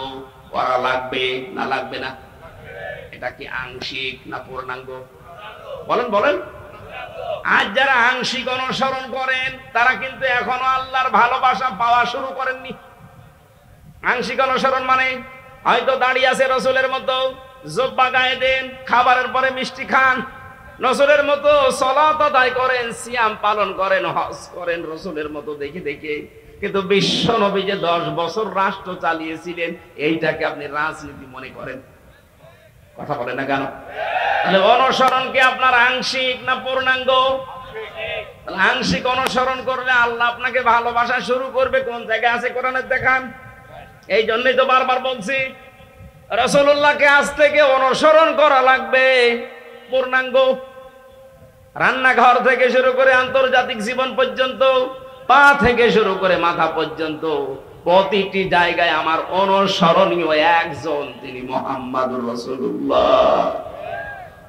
করা লাগবে না লাগবে না? এটা কি আংশিক না পূর্ণাঙ্গ? বলেন। আজ যারা আংশিক অনুসরণ করেন, তারা কিন্তু এখনো আল্লাহর ভালোবাসা পাওয়া শুরু করেননি। আংশিক অনুসরণ মানে হয়তো দাঁড়িয়ে আছে রাসূলের মতো, জুব্বা গায়ে দেন, খাবারের পরে মিষ্টি খান, রাসূলের মতো সালাত আদায় করেন, সিয়াম পালন করেন, হজ করেন রাসূলের মতো দেখে দেখে। কিন্তু বিশ্ব নবী যে 10 বছর রাষ্ট্র চালিয়েছিলেন, এইটাকে আপনি রাজনীতি মনে করেন। কথা বলেন না কেন? তাহলে অনুসরণ কি আপনার আংশিক না পূর্ণাঙ্গ? আংশিক অনুসরণ করলে আল্লাহ আপনাকে ভালোবাসা শুরু করবে। কোন জায়গায় আছে কোরআনের দেখান। এই জন্যই তো বারবার বলছি, রাসূলুল্লাহকে আজ থেকে অনুসরণ করা লাগবে পূর্ণাঙ্গ। রান্নাঘর থেকে শুরু করে আন্তর্জাতিক জীবন পর্যন্ত, পা থেকে শুরু করে মাথা পর্যন্ত প্রতিটি জায়গায় আমার অনুসরণীয় একজন, তিনি মুহাম্মাদুর রাসূলুল্লাহ।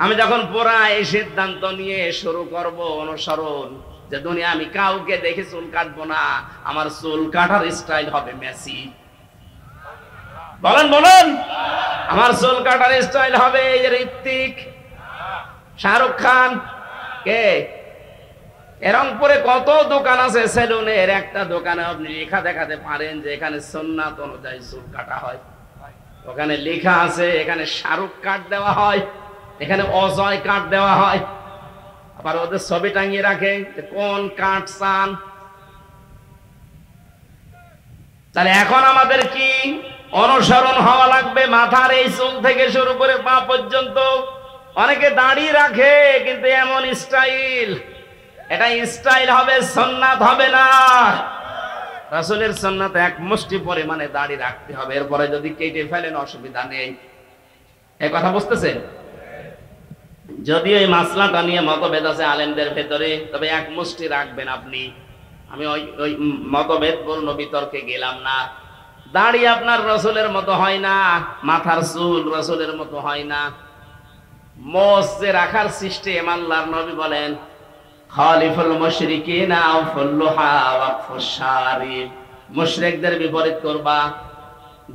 আমি যখন পুরা এই সিদ্ধান্ত নিয়ে শুরু করব অনুসরণ, যে দুনিয়া আমি কাউকে দেখে চুল কাটবো না, আমার চুল কাটার স্টাইল হবে মেসি। বলেন বলেন, আমার চুল কাটার স্টাইল হবে ঋত্বিক, শাহরুখ খান। কে রংপুরে কত দোকান আছে সেলুনের, একটা দোকানে আপনি লেখা দেখাতে পারেন যে এখানে সুন্নাত অনুযায়ী চুল কাটা হয়। ওখানে লেখা আছে এখানে শাহরুখ কাট দেওয়া হয়, এখানে অজয় কাট দেওয়া হয়। আবার ওদের ছবি টাঙিয়ে রাখে কোন কাট চান। তাহলে এখন আমাদের কি অনুসরণ হওয়া লাগবে? মাথার এই চুল থেকে শুরু করে পা পর্যন্ত। অনেকে দাড়ি রাখে কিন্তু এমন স্টাইল, এটা স্টাইল হবে, সুন্নাত হবে না। রাসূলের সুন্নাত এক মুষ্টি পরিমাণে দাড়ি রাখতে হবে, এরপরে যদি কেটে ফেলেন অসুবিধা নেই। এই কথা বুঝতেছেন? যদিও এই মাসলাটা নিয়ে মতভেদ আছে আলেমদের ভেতরে, তবে এক মুষ্টি রাখবেন আপনি। আমি ওই মতভেদপূর্ণ বিতর্কে গেলাম না। দাড়ি আপনার রাসূলের মতো হয় না, মাথার চুল রাসূলের মতো হয় না। মোষ যে রাখার সিস্টেম, আল্লাহর নবী বলেন খালিফুল মুশরিকিনা আফুল্লুহা ওয়াকফুশ শারিব, মুশরিকদের বিপরীত করবা,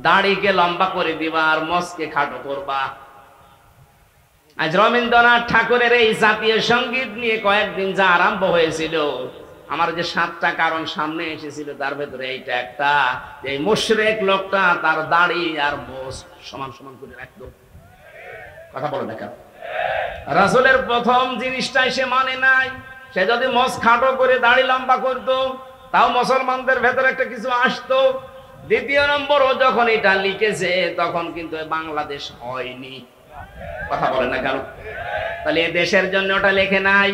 দাড়িকে লম্বা করে দিবা আর মোষকে খাটো করবা। আজ রবীন্দ্রনাথ ঠাকুরের এই জাতীয় সঙ্গীত নিয়ে কয়েকদিন যা আরম্ভ হয়েছিল, আমার যে 7টা কারণ সামনে এসেছিল তার ভেতরে এইটা একটা, যে এই মুশরিক লোকটা তার দাড়ি আর মোষ সমান সমান করে রাখতো। কথা বলে দেখা, রাসূলের প্রথম জিনিসটাই সে মানে নাই। সে যদি মোষ খাটো করে দাড়ি লম্বা করতো তাও মুসলমানদের ভেতরে একটা কিছু আসতো। দ্বিতীয় নম্বর, ও যখন এটা লিখেছে তখন কিন্তু বাংলাদেশ হয়নি। কথা বলে না কেন? তাহলে এ দেশের জন্য ওটা লেখে নাই।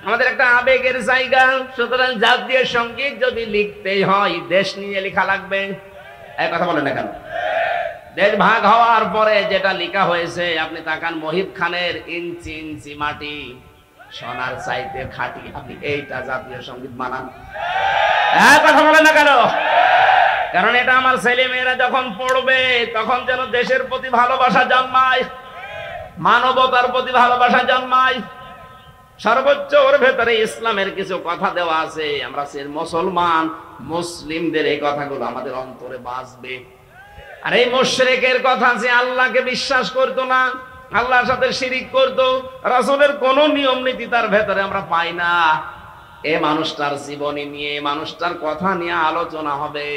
আমাদের একটা আবেগের জায়গা, সুতরাং জাতীয় সঙ্গীত যদি লিখতেই হয় দেশ নিয়ে লেখা লাগবে। এই কথা বলে না কেন? দেশ ভাগ হওয়ার পরে যেটা লেখা হয়েছে, আপনি তাকান মহিব খানের ইঞ্চি ইঞ্চি মাটি সোনার চাইতে খাঁটি, আপনি এইটা জাতীয় সঙ্গীত মানান? কথা বলে না কেন? কারণ এটা আমার ছেলে মেয়েরা যখন পড়বে তখন যেন দেশের প্রতি ভালোবাসা জন্মায়, মানবতার প্রতি ভালোবাসা জন্মায়। সর্বোচ্চ ওর ভেতরে ইসলামের কিছু কথা দেওয়া আছে, আমরা মুসলমান, মুসলিমদের এই কথাগুলো আমাদের অন্তরে বাজবে। আর এই মুশরিকের কথা, যে আল্লাহকে বিশ্বাস করতো না, আল্লাহর সাথে শিরিক করতো, রাসূলের কোন নিয়ম নীতি তার ভেতরে আমরা পাই না, এই মানুষটার জীবনী নিয়ে, মানুষটার কথা নিয়ে আলোচনা হবে।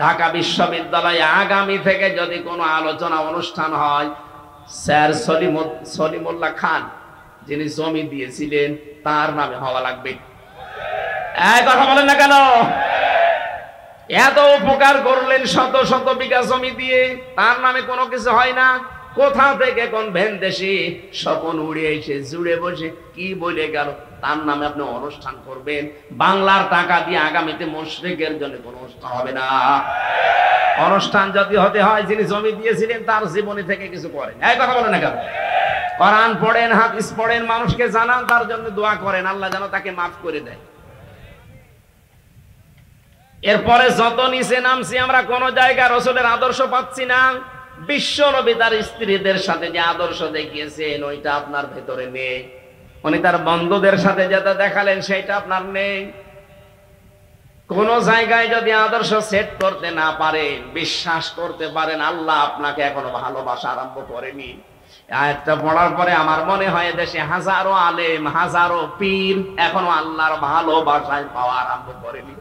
ঢাকা বিশ্ববিদ্যালয়ে আগামী থেকে যদি কোনো আলোচনা অনুষ্ঠান হয়, স্যার সলিমুল্লাহ খান যিনি জমি দিয়েছিলেন তার নামে হওয়া লাগবে। এই কথা বলেন না কেন? এত উপকার করলেন শত শত বিঘা জমি দিয়ে, তার নামে কোনো কিছু হয় না। কোথা থেকে কোন ভেনদেশি স্বপন উড়ে এসে জুড়ে বসে কি বলে গেল, তার নামে আপনি অনুষ্ঠান করবেন। বাংলার টাকা দিয়ে আগামীতে মুশরিকের জন্য কোনো অনুষ্ঠান হবে না। অনুষ্ঠান যদি হতে হয়, যিনি জমি দিয়েছিলেন তার জীবনী থেকে কিছু করেন। এই কথা বলেন না কেন? কোরআন পড়েন, হাদিস পড়েন, মানুষকে জানান, তার জন্য দোয়া করেন আল্লাহ যেন তাকে মাফ করে দেয়। এরপরে যত নিচে নামছি আমরা, কোন জায়গায় রাসূলের আদর্শ পাচ্ছি না। বিশ্ব নবী তার স্ত্রীদের সাথে যে আদর্শ দেখিয়েছেন ওইটা আপনার ভেতরে নেই। উনি তার বন্ধুদের সাথে যেটা দেখালেন সেটা আপনার নেই। কোন জায়গায় যদি আদর্শ সেট করতে না পারেন, বিশ্বাস করতে পারেন আল্লাহ আপনাকে এখনো ভালোবাসা আরম্ভ করেনি। আয়াতটা পড়ার পরে আমার মনে হয় দেশে হাজারো আলেম, হাজারো পীর এখনো আল্লাহর ভালোবাসায় পাওয়া আরম্ভ করেনি।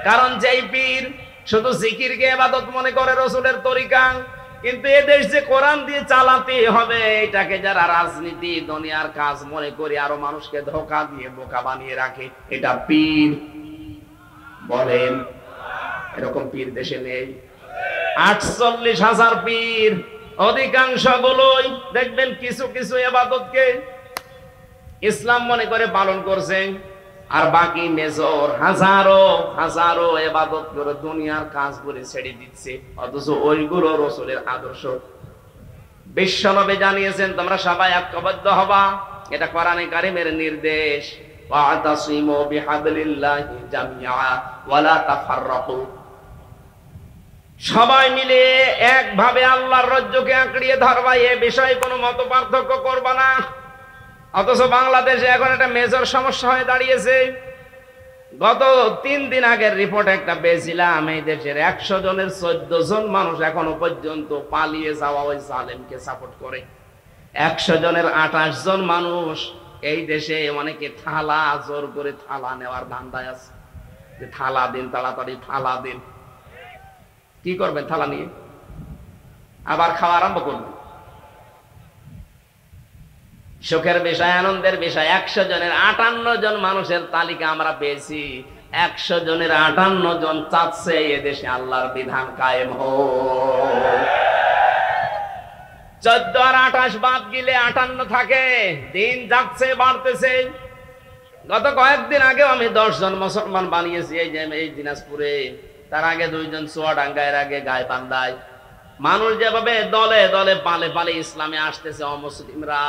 কারণ যেই পীর শুধু জিকিরকে ইবাদত মনে করে রাসূলের তরিকা, কিন্তু এই দেশ যে কোরআন দিয়ে চালাতে হবে এটাকে যারা রাজনীতি দুনিয়ার কাজ মনে করে আরো মানুষকে ধোঁকা দিয়ে বোকা বানিয়ে রাখে, এটা পীর বলেন। এরকম পীর দেশে নেই। 48,000 পীর, অধিকাংশ গুলোই দেখবেন কিছু কিছু ইবাদতকে ইসলাম মনে করে পালন করছে, আর বাকি মেজর হাজারো হাজারো ইবাদত করে দুনিয়ার কাজ করে ছেড়ে দিচ্ছে, অথচ ওইগুলো রাসূলের আদর্শ। বিশ্বনবী জানিয়েছেন তোমরা সবাই ঐক্যবদ্ধ হবা, এটা কোরআনে কারীমের নির্দেশ, ওয়াতাসিমু বিহাবলিল্লাহি জামিআ ওয়ালা তাফাররাকু। সবাই মিলে একভাবে আল্লাহর রজ্জুকে আঁকড়িয়ে ধরবা, এ বিষয়ে কোনো মত পার্থক্য করবা না। অথচ বাংলাদেশে এখন একটা মেজর সমস্যা হয়ে দাঁড়িয়েছে। গত 3 দিন আগের রিপোর্ট একটা পেয়েছিলাম, এই দেশের 100 জনের 14 জন মানুষ এখনো পর্যন্ত পালিয়ে যাওয়া ওই জালেমকে সাপোর্ট করে। 100 জনের 28 জন মানুষ এই দেশে অনেকে থালা জোর করে থালা নেওয়ার ধান্দায় আছে, যে থালা দিন, তাড়াতাড়ি থালা দিন। কি করবেন থালা নিয়ে? আবার খাওয়া আরম্ভ করবেন। সুখের বিষয়, আনন্দের বিষয়, 100 জনের 58 জন মানুষের তালিকা আমরা পেয়েছি। 100 জনের 58 জন চাচ্ছে এদেশে আল্লাহর বিধান কায়েম হোক। 14 আর 28 বাদ গেলে 58 থাকে। দিন যাচ্ছে, বাড়তেছে। গত কয়েকদিন আগেও আমি 10 জন মুসলমান বানিয়েছি এই দিনাজপুরে। তার আগে 2 জন চুয়াডাঙ্গা, এর আগে গাইবান্ধায়। মানুষ যেভাবে দলে দলে পালে পালে ইসলামে আসতেছে, অমুসলিমরা,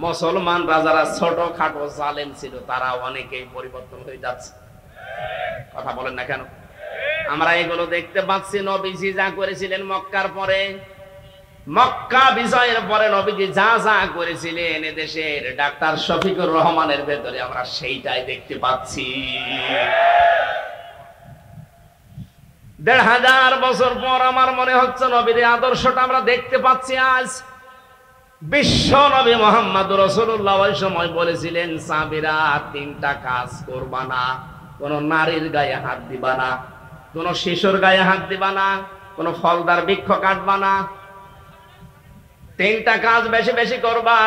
মুসলমানরা যারা ছোট খাটো জালেম ছিল তারা অনেকেই পরিবর্তন হয়ে যাচ্ছে। কথা বলেন না কেন? আমরা এগুলো দেখতে পাচ্ছি। নবীজি যা করেছিলেন মক্কার পরে, মক্কা বিজয়ের পরে নবীজি যা যা করেছিলেন এদেশের ডাক্তার শফিকুর রহমানের ভেতরে আমরা সেইটাই দেখতে পাচ্ছি। 1500 বছর পর আমার মনে হচ্ছে নবীর আদর্শটা আমরা দেখতে পাচ্ছি আজ। বিশ্ব নবী মুহাম্মদ রাসূলুল্লাহ ওই সময় বলেছিলেন, সাহাবীরা 3টা কাজ করবা না। কোন নারীর গায়ে হাত দিবা না, কোন শিশুর গায়ে হাত দিবা না, কোন ফলদার বৃক্ষ কাটবা না। 3টা কাজ বেশি বেশি করবা।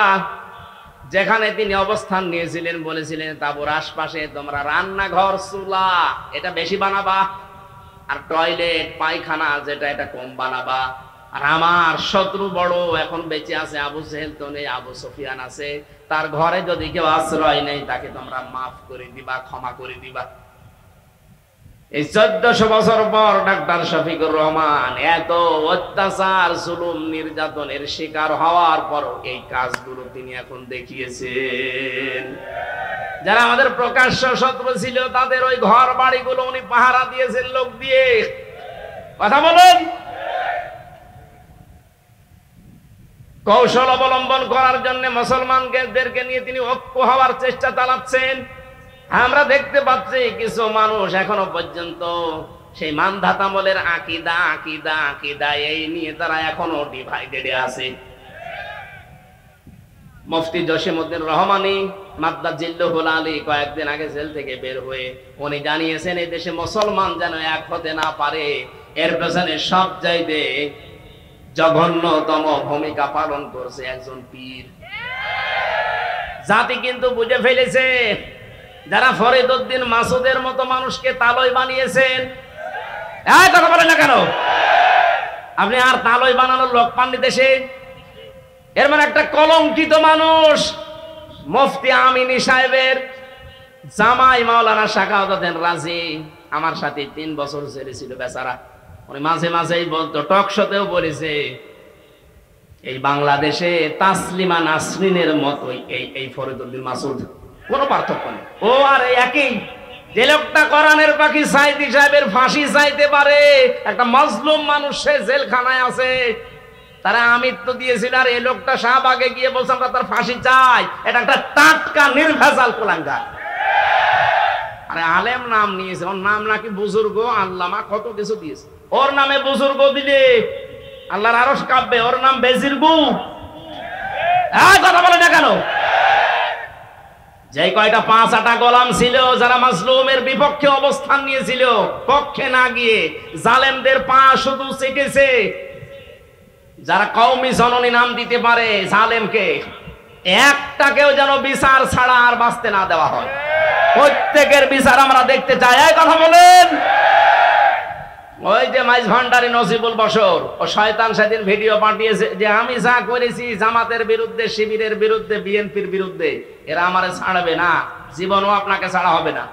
যেখানে তিনি অবস্থান নিয়েছিলেন বলেছিলেন, তাবুর আশপাশে তোমরা রান্নাঘর, চুলা এটা বেশি বানাবা, আর টয়লেট পায়খানা যেটা এটা কম বানাবা। আর আমার শত্রু বড় এখন বেঁচে আছে, আবু জেহেল তো নেই, আবু সুফিয়ান আছে। তার ঘরে যদি কেউ আশ্রয় নেই তাকে তোমরা মাফ করে দিবা, ক্ষমা করে দিবা। এই 1400 বছর পর ডাক্তার শফিকুর রহমান এত অত্যাচার, জুলুম, নির্যাতনের শিকার হওয়ার পর এই কাজগুলো তিনি এখন দেখিয়েছেন। যারা আমাদের প্রকাশ্য শত্রু ছিল তাদের ওই ঘর বাড়িগুলো উনি পাহারা দিয়েছেন লোক দিয়ে। কথা বলেন। কৌশল অবলম্বন করার জন্য মুসলমানদেরকে নিয়ে তিনি ঐক্য হওয়ার চেষ্টা চালাচ্ছেন। আমরা দেখতে পাচ্ছি কিছু মানুষ এখনো পর্যন্ত সেই মানধাতামলের আকীদা আকীদা আকীদা এই নিয়ে তারা এখনো ডিভাইডেডে আছে। মুফতি জসিমউদ্দিন রহমানী মাদ্দাজিল্লুহুল আলী কয়েকদিন আগে জেল থেকে বের হয়ে উনি জানিয়েছেন, এই দেশে মুসলমান যেন এক হতে না পারে, এর পেছনে সবচাইতে জঘন্যতম ভূমিকা পালন করছে একজন পীর। জাতি কিন্তু বুঝে ফেলেছে, যারা ফরিদউদ্দিন মাসুদের মতো মানুষকে তালই বানিয়েছেন। এই কথা বলেন না কেন? আপনি আর তালই বানানোর লোক পাননি দেশে। এর মানে একটা কলঙ্কিত মানুষ। মুফতি আমিনী সাহেবের জামাই মাওলানা শাকাওয়াত রাজি আমার সাথে 3 বছর জেলে ছিল বেচারা। উনি মাঝে মাঝেই বলতো, টক শোতেও বলেছে, এই বাংলাদেশে তাসলিমা নাসরিনের মতোই এই ফরিদউদ্দিন মাসুদ, কোনো পার্থক্য নেই। ও আর একই। যে লোকটা কোরআনের পাখি সাইদি সাহেবের ফাঁসি চাইতে পারে, একটা মাজলুম মানুষ সে জেলখানায় আছে, তারা আমৃত্যু দিয়েছিল, আর এই লোকটা শাহবাগে গিয়ে বলছে আমরা তার ফাঁসি চাই। এটা একটা টাটকা নির্ভেজাল কুলাঙ্গার। আরে আলেম নাম নিয়েছে, ওর নাম নাকি বুজুর্গ, আল্লামা কত কিছু দিয়েছে। ওর নামে বুজুর্গ দিলে আল্লাহর আরশ কাঁপবে। ওর নাম বেজিরগু। কথা বলে না কেন? যে কয়টা 5-8 গোলাম ছিল যারা মাজলুমের বিপক্ষে অবস্থান নিয়েছিল, পক্ষে না গিয়ে জালেমদের পা শুধু চেটেছে। যারা কওমি জননী নাম দিতে পারে জালেমকে, একটাকেও যেন বিচার ছাড়া আর বাঁচতে না দেওয়া হয়। প্রত্যেকের বিচার আমরা দেখতে চাই। এই কথা বলেন। ওই যে মাইজ ভান্ডারী নজিবুল বশর, ও শয়তান সেদিন ভিডিও পাঠিয়েছে যে আমি যা করেছি জামাতের বিরুদ্ধে, শিবিরের বিরুদ্ধে, বিএনপির বিরুদ্ধে, এরা আমারে ছাড়বে না, জীবনও আপনাকে ছাড়া হবে না।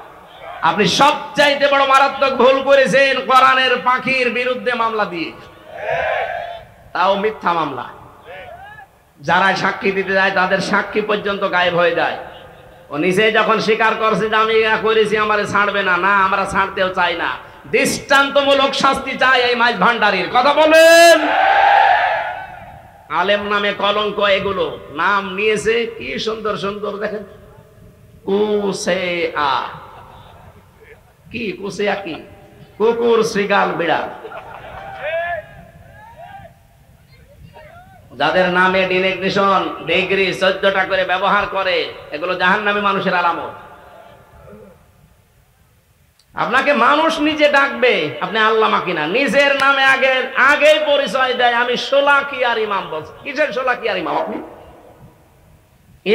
আপনি সবচাইতে বড় মারাত্মক ভুল করেছেন কোরআনের পাখির বিরুদ্ধে মামলা দিয়ে, তাও মিথ্যা মামলা। যারা সাক্ষী দিতে যায় তাদের সাক্ষী পর্যন্ত গায়েব হয়ে যায়। ও নিজে যখন স্বীকার করছে যে আমি করেছি, আমারে ছাড়বে না, না আমরা ছাড়তেও চাই না, দৃষ্টান্তমূলক শাস্তি চাই এই মাইজ ভান্ডারীর। কথা বলেন। আলেম নামে কলঙ্ক, এগুলো নাম নিয়েছে কি সুন্দর সুন্দর, দেখেন কুসেয়া, কি কুসেয়া, কি কুকুর, শ্রীগাল, বিড়াল। যাদের নামে ডিনেগনেশন ডিগ্রি 14টা করে ব্যবহার করে, এগুলো জাহান্নামী মানুষের আলামত। আপনাকে মানুষ নিজে ডাকবে, আপনি আল্লামা কিনা, নিজের নামে আগে পরিচয় দেয়, আমি শোলাকিয়ার ইমাম। বলছি কিসের শোলাকিয়ার ইমাম? আপনি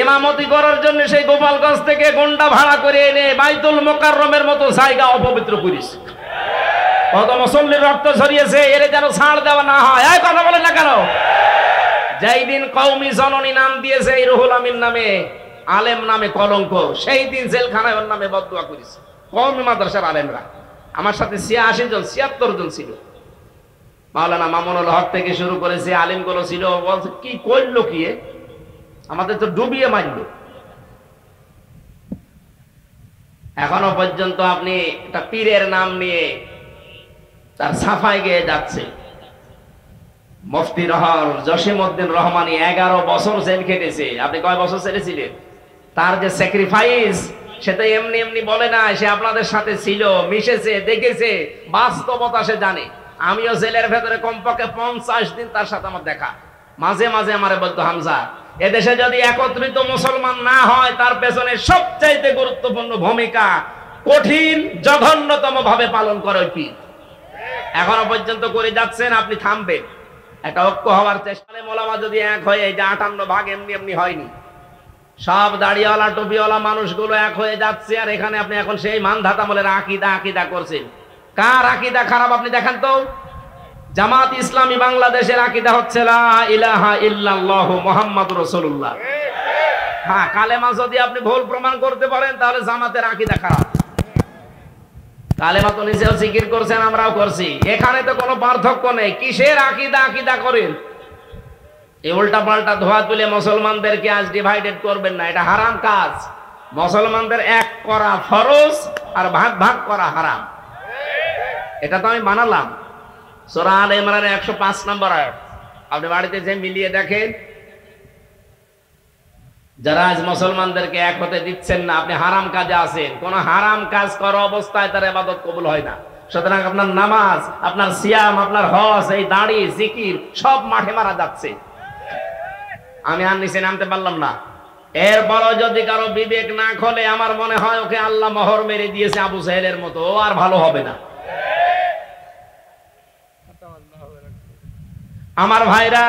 ইমামতি করার জন্য সেই গোপালগঞ্জ থেকে গন্ডা ভাড়া করে এনে বাইতুল মোকাররমের মতো জায়গা অপবিত্র করিস। কত মুসল্লির রক্ত ঝরিয়েছে, এর যেন ছাড় দেওয়া না হয়। এই কথা বলেন না কেন? যেই দিন কওমি জননী নাম দিয়েছে এই রুহুল আমিন নামে, আলেম নামে কলঙ্ক, সেই দিন জেলখানায় ওর নামে বদদুয়া করেছে কওমি মাদ্রাসার আলেমরা। আমার সাথে 86 জন 76 জন ছিল। মাওলানা মামুনুল হক থেকে শুরু করেছে, আলেমগুলো ছিল। বলছে কি করলো, কি আমাদের তো ডুবিয়ে মারলো। এখনো পর্যন্ত আপনি একটা পীরের নাম নিয়ে তার সাফাই গেয়ে যাচ্ছে। মুফতি জসিমউদ্দিন রহমানী 11 বছর জেল খেটেছে। আপনি কয় বছর ছেড়েছিলেন? তার যে স্যাক্রিফাইস, সেটা এমনি এমনি বলে না, সে আপনাদের সাথে ছিল, মিশেছে, দেখেছে, বাস্তবতা সে জানে। আমিও জেলের ভেতরে কমপক্ষে 50 দিন তার সাথে আমার দেখা। মাঝে মাঝে আমারে বলতো, হামজা, এদেশে যদি একত্রিত মুসলমান না হয়, তার পেছনে সবচাইতে গুরুত্বপূর্ণ ভূমিকা কঠিন জঘন্যতম ভাবে পালন করে ওই পীর। এখনো পর্যন্ত করে যাচ্ছেন, আপনি থামবেন। একটা ঐক্য হওয়ার চেষ্টা। মোলামা যদি এক হয়ে, যে 58 ভাগ এমনি এমনি হয়নি, সব দাড়িওয়ালা টুপিওয়ালা মানুষগুলো এক হয়ে যাচ্ছে। আর এখানে আপনি এখন সেই মানধাতা বলে আকিদা করছেন। কার আকিদা খারাপ আপনি দেখেন তো? জামাত ইসলামী বাংলাদেশের আকিদা হচ্ছে লা ইলাহা ইল্লাল্লাহু মুহাম্মাদুর রাসূলুল্লাহ। হ্যাঁ, কালেমা যদি আপনি ভুল প্রমাণ করতে পারেন, তাহলে জামাতের আকিদা খারাপ। কালেমা তো নিজেও জিকির করছেন, আমরাও করছি, এখানে তো কোনো পার্থক্য নেই। কিসের আকিদা করেন? এই উল্টা পাল্টা ধোয়া তুলে মুসলমানদেরকে আজ ডিভাইডেড করবেন না, এটা হারাম কাজ। মুসলমানদের এক করা ফরজ, আর ভাগ ভাগ করা হারাম। এটা তো আমি বানালাম। সূরা আলে ইমরানের 105 নম্বর আয়াত। আপনি বাড়িতে যে মিলিয়ে দেখেন, যারা আজ মুসলমানদেরকে এক হতে দিচ্ছেন না, আপনি হারাম কাজে আছেন। কোন হারাম কাজ করা অবস্থায় তার ইবাদত কবুল হয় না। সুতরাং আপনার নামাজ, আপনার সিয়াম, আপনার হজ, এই দাড়ি, জিকির সব মাঠে মারা যাচ্ছে। আমি আর নিচে নামতে পারলাম না। এরপরও যদি কারো বিবেক না খোলে, আমার মনে হয় ওকে আল্লাহ মোহর মেরে দিয়েছে আবু জাহেলের মতো, ও আর ভালো হবে না। আমার ভাইরা,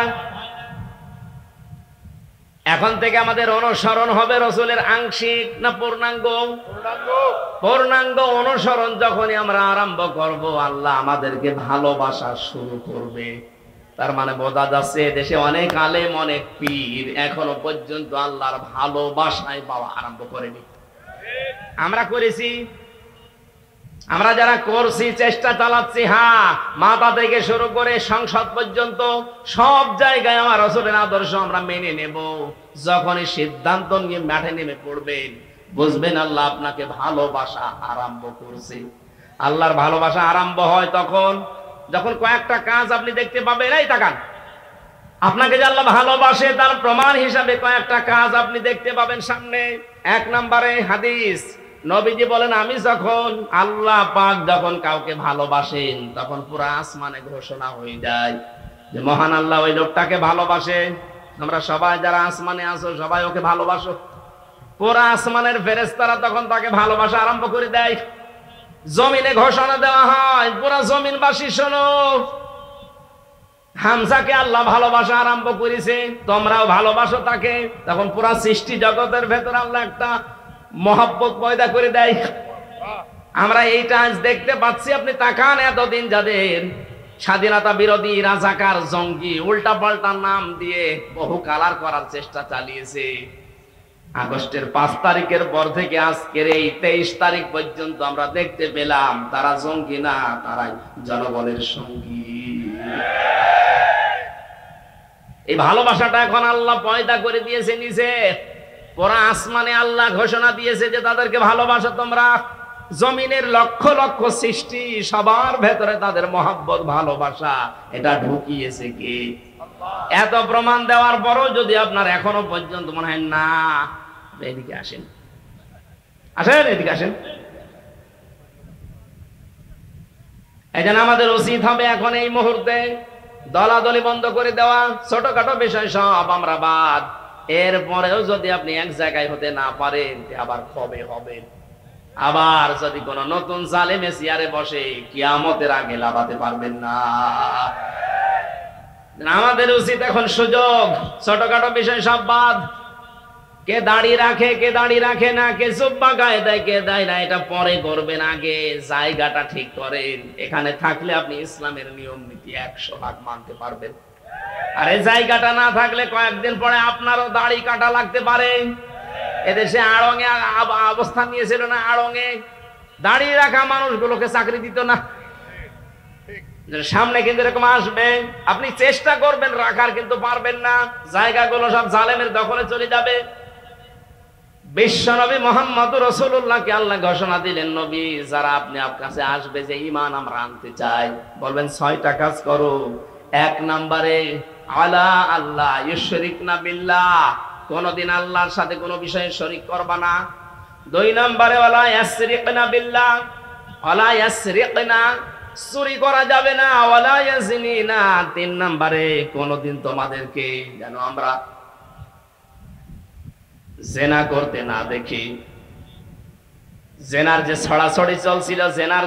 এখন থেকে আমাদের অনুসরণ হবে রাসূলের আংশিক না পূর্ণাঙ্গ? পূর্ণাঙ্গ অনুসরণ যখনই আমরা আরম্ভ করব, আল্লাহ আমাদেরকে ভালোবাসা শুরু করবে। তার মানে বোঝা যাচ্ছে, দেশে অনেক আলেম, অনেক পীর এখনো পর্যন্ত আল্লাহর ভালোবাসায় পাওয়া আরম্ভ করেনি। আমরা করেছি, আমরা যারা করছি, চেষ্টা চালাচ্ছি। হ্যাঁ, মাথা থেকে শুরু করে সংসদ পর্যন্ত সব জায়গায় আমার রাসূলের আদর্শ আমরা মেনে নেব। যখনই সিদ্ধান্ত নিয়ে মাঠে নেমে পড়বেন, বুঝবেন আল্লাহ আপনাকে ভালোবাসা আরম্ভ করছে। আল্লাহর ভালোবাসা আরম্ভ হয় তখন যখন কয়েকটা কাজ আপনি দেখতে পাবেন। এই তাকান, আপনাকে যে আল্লাহ ভালোবাসে তার প্রমাণ হিসাবে কয়েকটা কাজ আপনি দেখতে পাবেন সামনে। 1 নম্বরে হাদিস, নবীজি বলেন, আমি যখন, আল্লাহ পাক যখন কাউকে ভালোবাসেন, তখন পুরো আসমানে ঘোষণা হয়ে যায় যে মহান আল্লাহ ওই লোকটাকে ভালোবাসে। আমরা সবাই যারা আসমানে আছো, সবাই ওকে ভালোবাসো। পুরো আসমানের ফেরেশতারা তখন তাকে ভালোবাসা আরম্ভ করে দেয়। জমিনে ঘোষণা দেওয়া হয়, পুরো জমিনবাসী শোনো, হামজাকে আল্লাহ ভালোবাসা আরম্ভ করেছে, তোমরাও ভালোবাসো তাকে। তখন পুরো সৃষ্টি জগতের ভেতর আল্লাহ একটা মহব্বত পয়দা করে দেয়। আমরা এইটা আজ দেখতে পাচ্ছি। আপনি তাকান, এতদিন যাদের স্বাধীনতা বিরোধী, রাজাকার, জঙ্গি, উল্টা পাল্টা নাম দিয়ে বহু কালার করার চেষ্টা চালিয়েছে, আগস্টের 5 তারিখের পর থেকে আজকের এই 23 তারিখ পর্যন্ত আমরা দেখতে পেলাম তারা জঙ্গি না, তারাই জনগণের সঙ্গী। এই ভালোবাসাটা এখন আল্লাহ পয়দা করে দিয়েছে নিচে। পুরা আসমানে আল্লাহ ঘোষণা দিয়েছে যে তাদেরকে ভালোবাসো তোমরা। জমিনের লক্ষ লক্ষ সৃষ্টি সবার ভেতরে তাদের মহব্বত ভালোবাসা এটা ঢুকিয়েছে কি? এত প্রমাণ দেওয়ার পরও যদি আপনার এখনো পর্যন্ত মনে হয় না, এদিকে আসেন, আসেন, এদিকে আসেন। এই জন্য আমাদের উচিত হবে এখন এই মুহূর্তে দলাদলি বন্ধ করে দেওয়া, ছোটখাটো বিষয় সব আমরা বাদ। এরপরেও যদি আপনি এক জায়গায় হতে না পারেন, আবার কবে হবেন? আবার যদি কোন নতুন জালেমে চেয়ারে বসে, কিয়ামতের আগে লাভাতে পারবেন না। আমাদের উচিত এখন সুযোগ, ছোটখাটো বিষয় সব বাদ। কে দাড়ি রাখে, কে দাড়ি রাখে না, কে জুব্বা গায়ে দেয়, কে দেয় না, এটা পরে করবেন, আগে জায়গাটা ঠিক করেন। এখানে থাকলে আপনি ইসলামের নিয়ম নীতি 100% মানতে পারবেন। আর এই জায়গাটা না থাকলে কয়েকদিন পরে আপনারও দাড়ি কাটা লাগতে পারে। এদেশে আড়ঙে অবস্থান নিয়েছিল না, আড়ঙে দাঁড়িয়ে রাখা মানুষগুলোকে চাকরি দিত না। সামনে কিন্তু এরকম আসবে, আপনি চেষ্টা করবেন রাখার, কিন্তু পারবেন না। জায়গাগুলো সব জালেমের দখলে চলে যাবে। বিশ্বনবী মুহাম্মদুর রাসূলুল্লাহকে আল্লাহ ঘোষণা দিলেন, নবী যারা আপনি আপনার কাছে আসবে যে ঈমান আমরা আনতে চাই, বলবেন 6টা কাজ করো। 1 নম্বরে আলা আল্লাহ ইউশরিকনা বিল্লাহ, কোনদিন আল্লাহর সাথে কোনো বিষয়ে শরীক করবা না। 2 নম্বরে ওয়ালা ইয়াসরিকনা বিল্লাহ, ওয়ালা ইয়াসরিকনা, চুরি করা যাবে না। ওয়ালা ইয়াজিনিনা, 3 নম্বরে কোনদিন তোমাদেরকে যেন আমরা জেনা করতে না দেখি। জেনার যে ছড়াছড়ি চলছিল, জেনার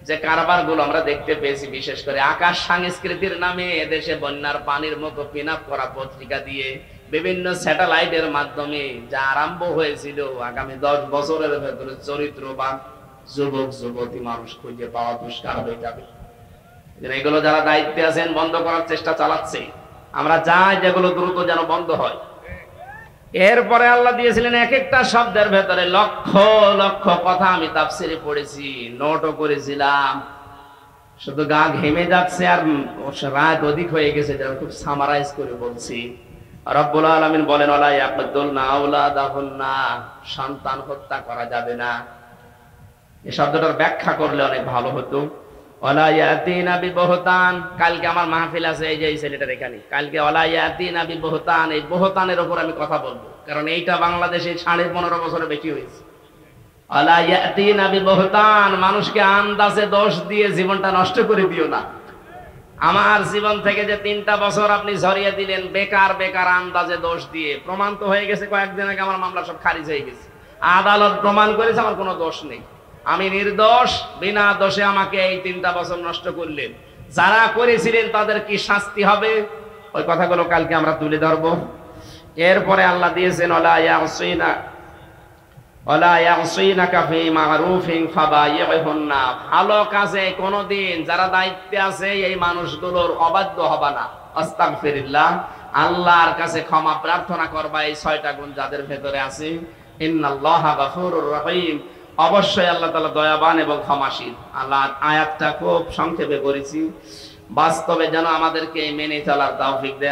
যে কারবার গুলো আমরা দেখতে পেয়েছি, বিশেষ করে আকাশ সংস্কৃতির নামে এদেশে বন্যার পানির মতো পিন আপ করা পত্রিকা দিয়ে বিভিন্ন স্যাটেলাইটের মাধ্যমে যা আরম্ভ হয়েছিল, আগামী 10 বছরের ভেতরে চরিত্রবান যুবক যুবতী মানুষ খুঁজে পাওয়া দুষ্কার হয়ে যাবে। এগুলো যারা দায়িত্বে আছেন বন্ধ করার চেষ্টা চালাচ্ছে। আমরা চাই যেগুলো দ্রুত যেন বন্ধ হয়। এরপরে আল্লাহ দিয়েছিলেন এক একটা শব্দের ভেতরে লক্ষ লক্ষ কথা। আমি তাফসিরে পড়েছি, নোটও করেছিলাম, শুধু গা ঘেমে যাচ্ছে আর রাত অধিক হয়ে গেছে, যেন খুব সামারাইজ করে বলছি। রব্বুল আলামিন বলেন, ওয়ালা ইয়াকতুলনা আওলাদাহুন্না, সন্তান হত্যা করা যাবে না। এই শব্দটার ব্যাখ্যা করলে অনেক ভালো হতো। ওয়ালা ইয়াতিনা বিবহতান, কালকে আমার মাহফিল আছে, এই যে এই ছেলেটার এখানে, কালকে ওয়ালা ইয়াতিনা বিবহতান, এই বহতানের উপর আমি কথা বলবো, কারণ এইটা বাংলাদেশে 15.5 বছরে বেশি হয়েছে। ওয়ালা ইয়াতিনা বিবহতান, মানুষকে আন্দাজে দোষ দিয়ে জীবনটা নষ্ট করে দিও না। আমার জীবন থেকে যে 3টা বছর আপনি ঝরিয়ে দিলেন বেকার বেকার আন্দাজে দোষ দিয়ে, প্রমাণ তো হয়ে গেছে। কয়েকদিন আগে আমার মামলা সব খারিজ হয়ে গেছে, আদালত প্রমাণ করেছে আমার কোনো দোষ নেই, আমি নির্দোষ। বিনা দোষে আমাকে এই 3টা বছর নষ্ট করলেন। যারা করেছিলেন তাদের কি শাস্তি হবে, ওই কথাগুলো কালকে আমরা তুলে ধরবো। এরপরে আল্লাহ দিয়েছেন, ওয়ালা ইয়াসিনাকা ফি মারুফিন ফাবাইহুন্না, ভালো কাজে কোনদিন যারা দায়িত্বে আছে এই মানুষগুলোর অবাধ্য হবে না। আস্তাগফিরুল্লাহ, আল্লাহর কাছে ক্ষমা প্রার্থনা করবা এই 6টা গুণ যাদের ভেতরে আছে। ইন্নাল্লাহা গফুরুর রহিম, অবশ্যই আল্লাহ তাআলা দয়াবান এবং ক্ষমাশীল। আল্লাহ আয়াতটা খুব সংক্ষেপে করেছি, বাস্তবে যেন আমাদেরকে মেনে চলার তৌফিক দেন।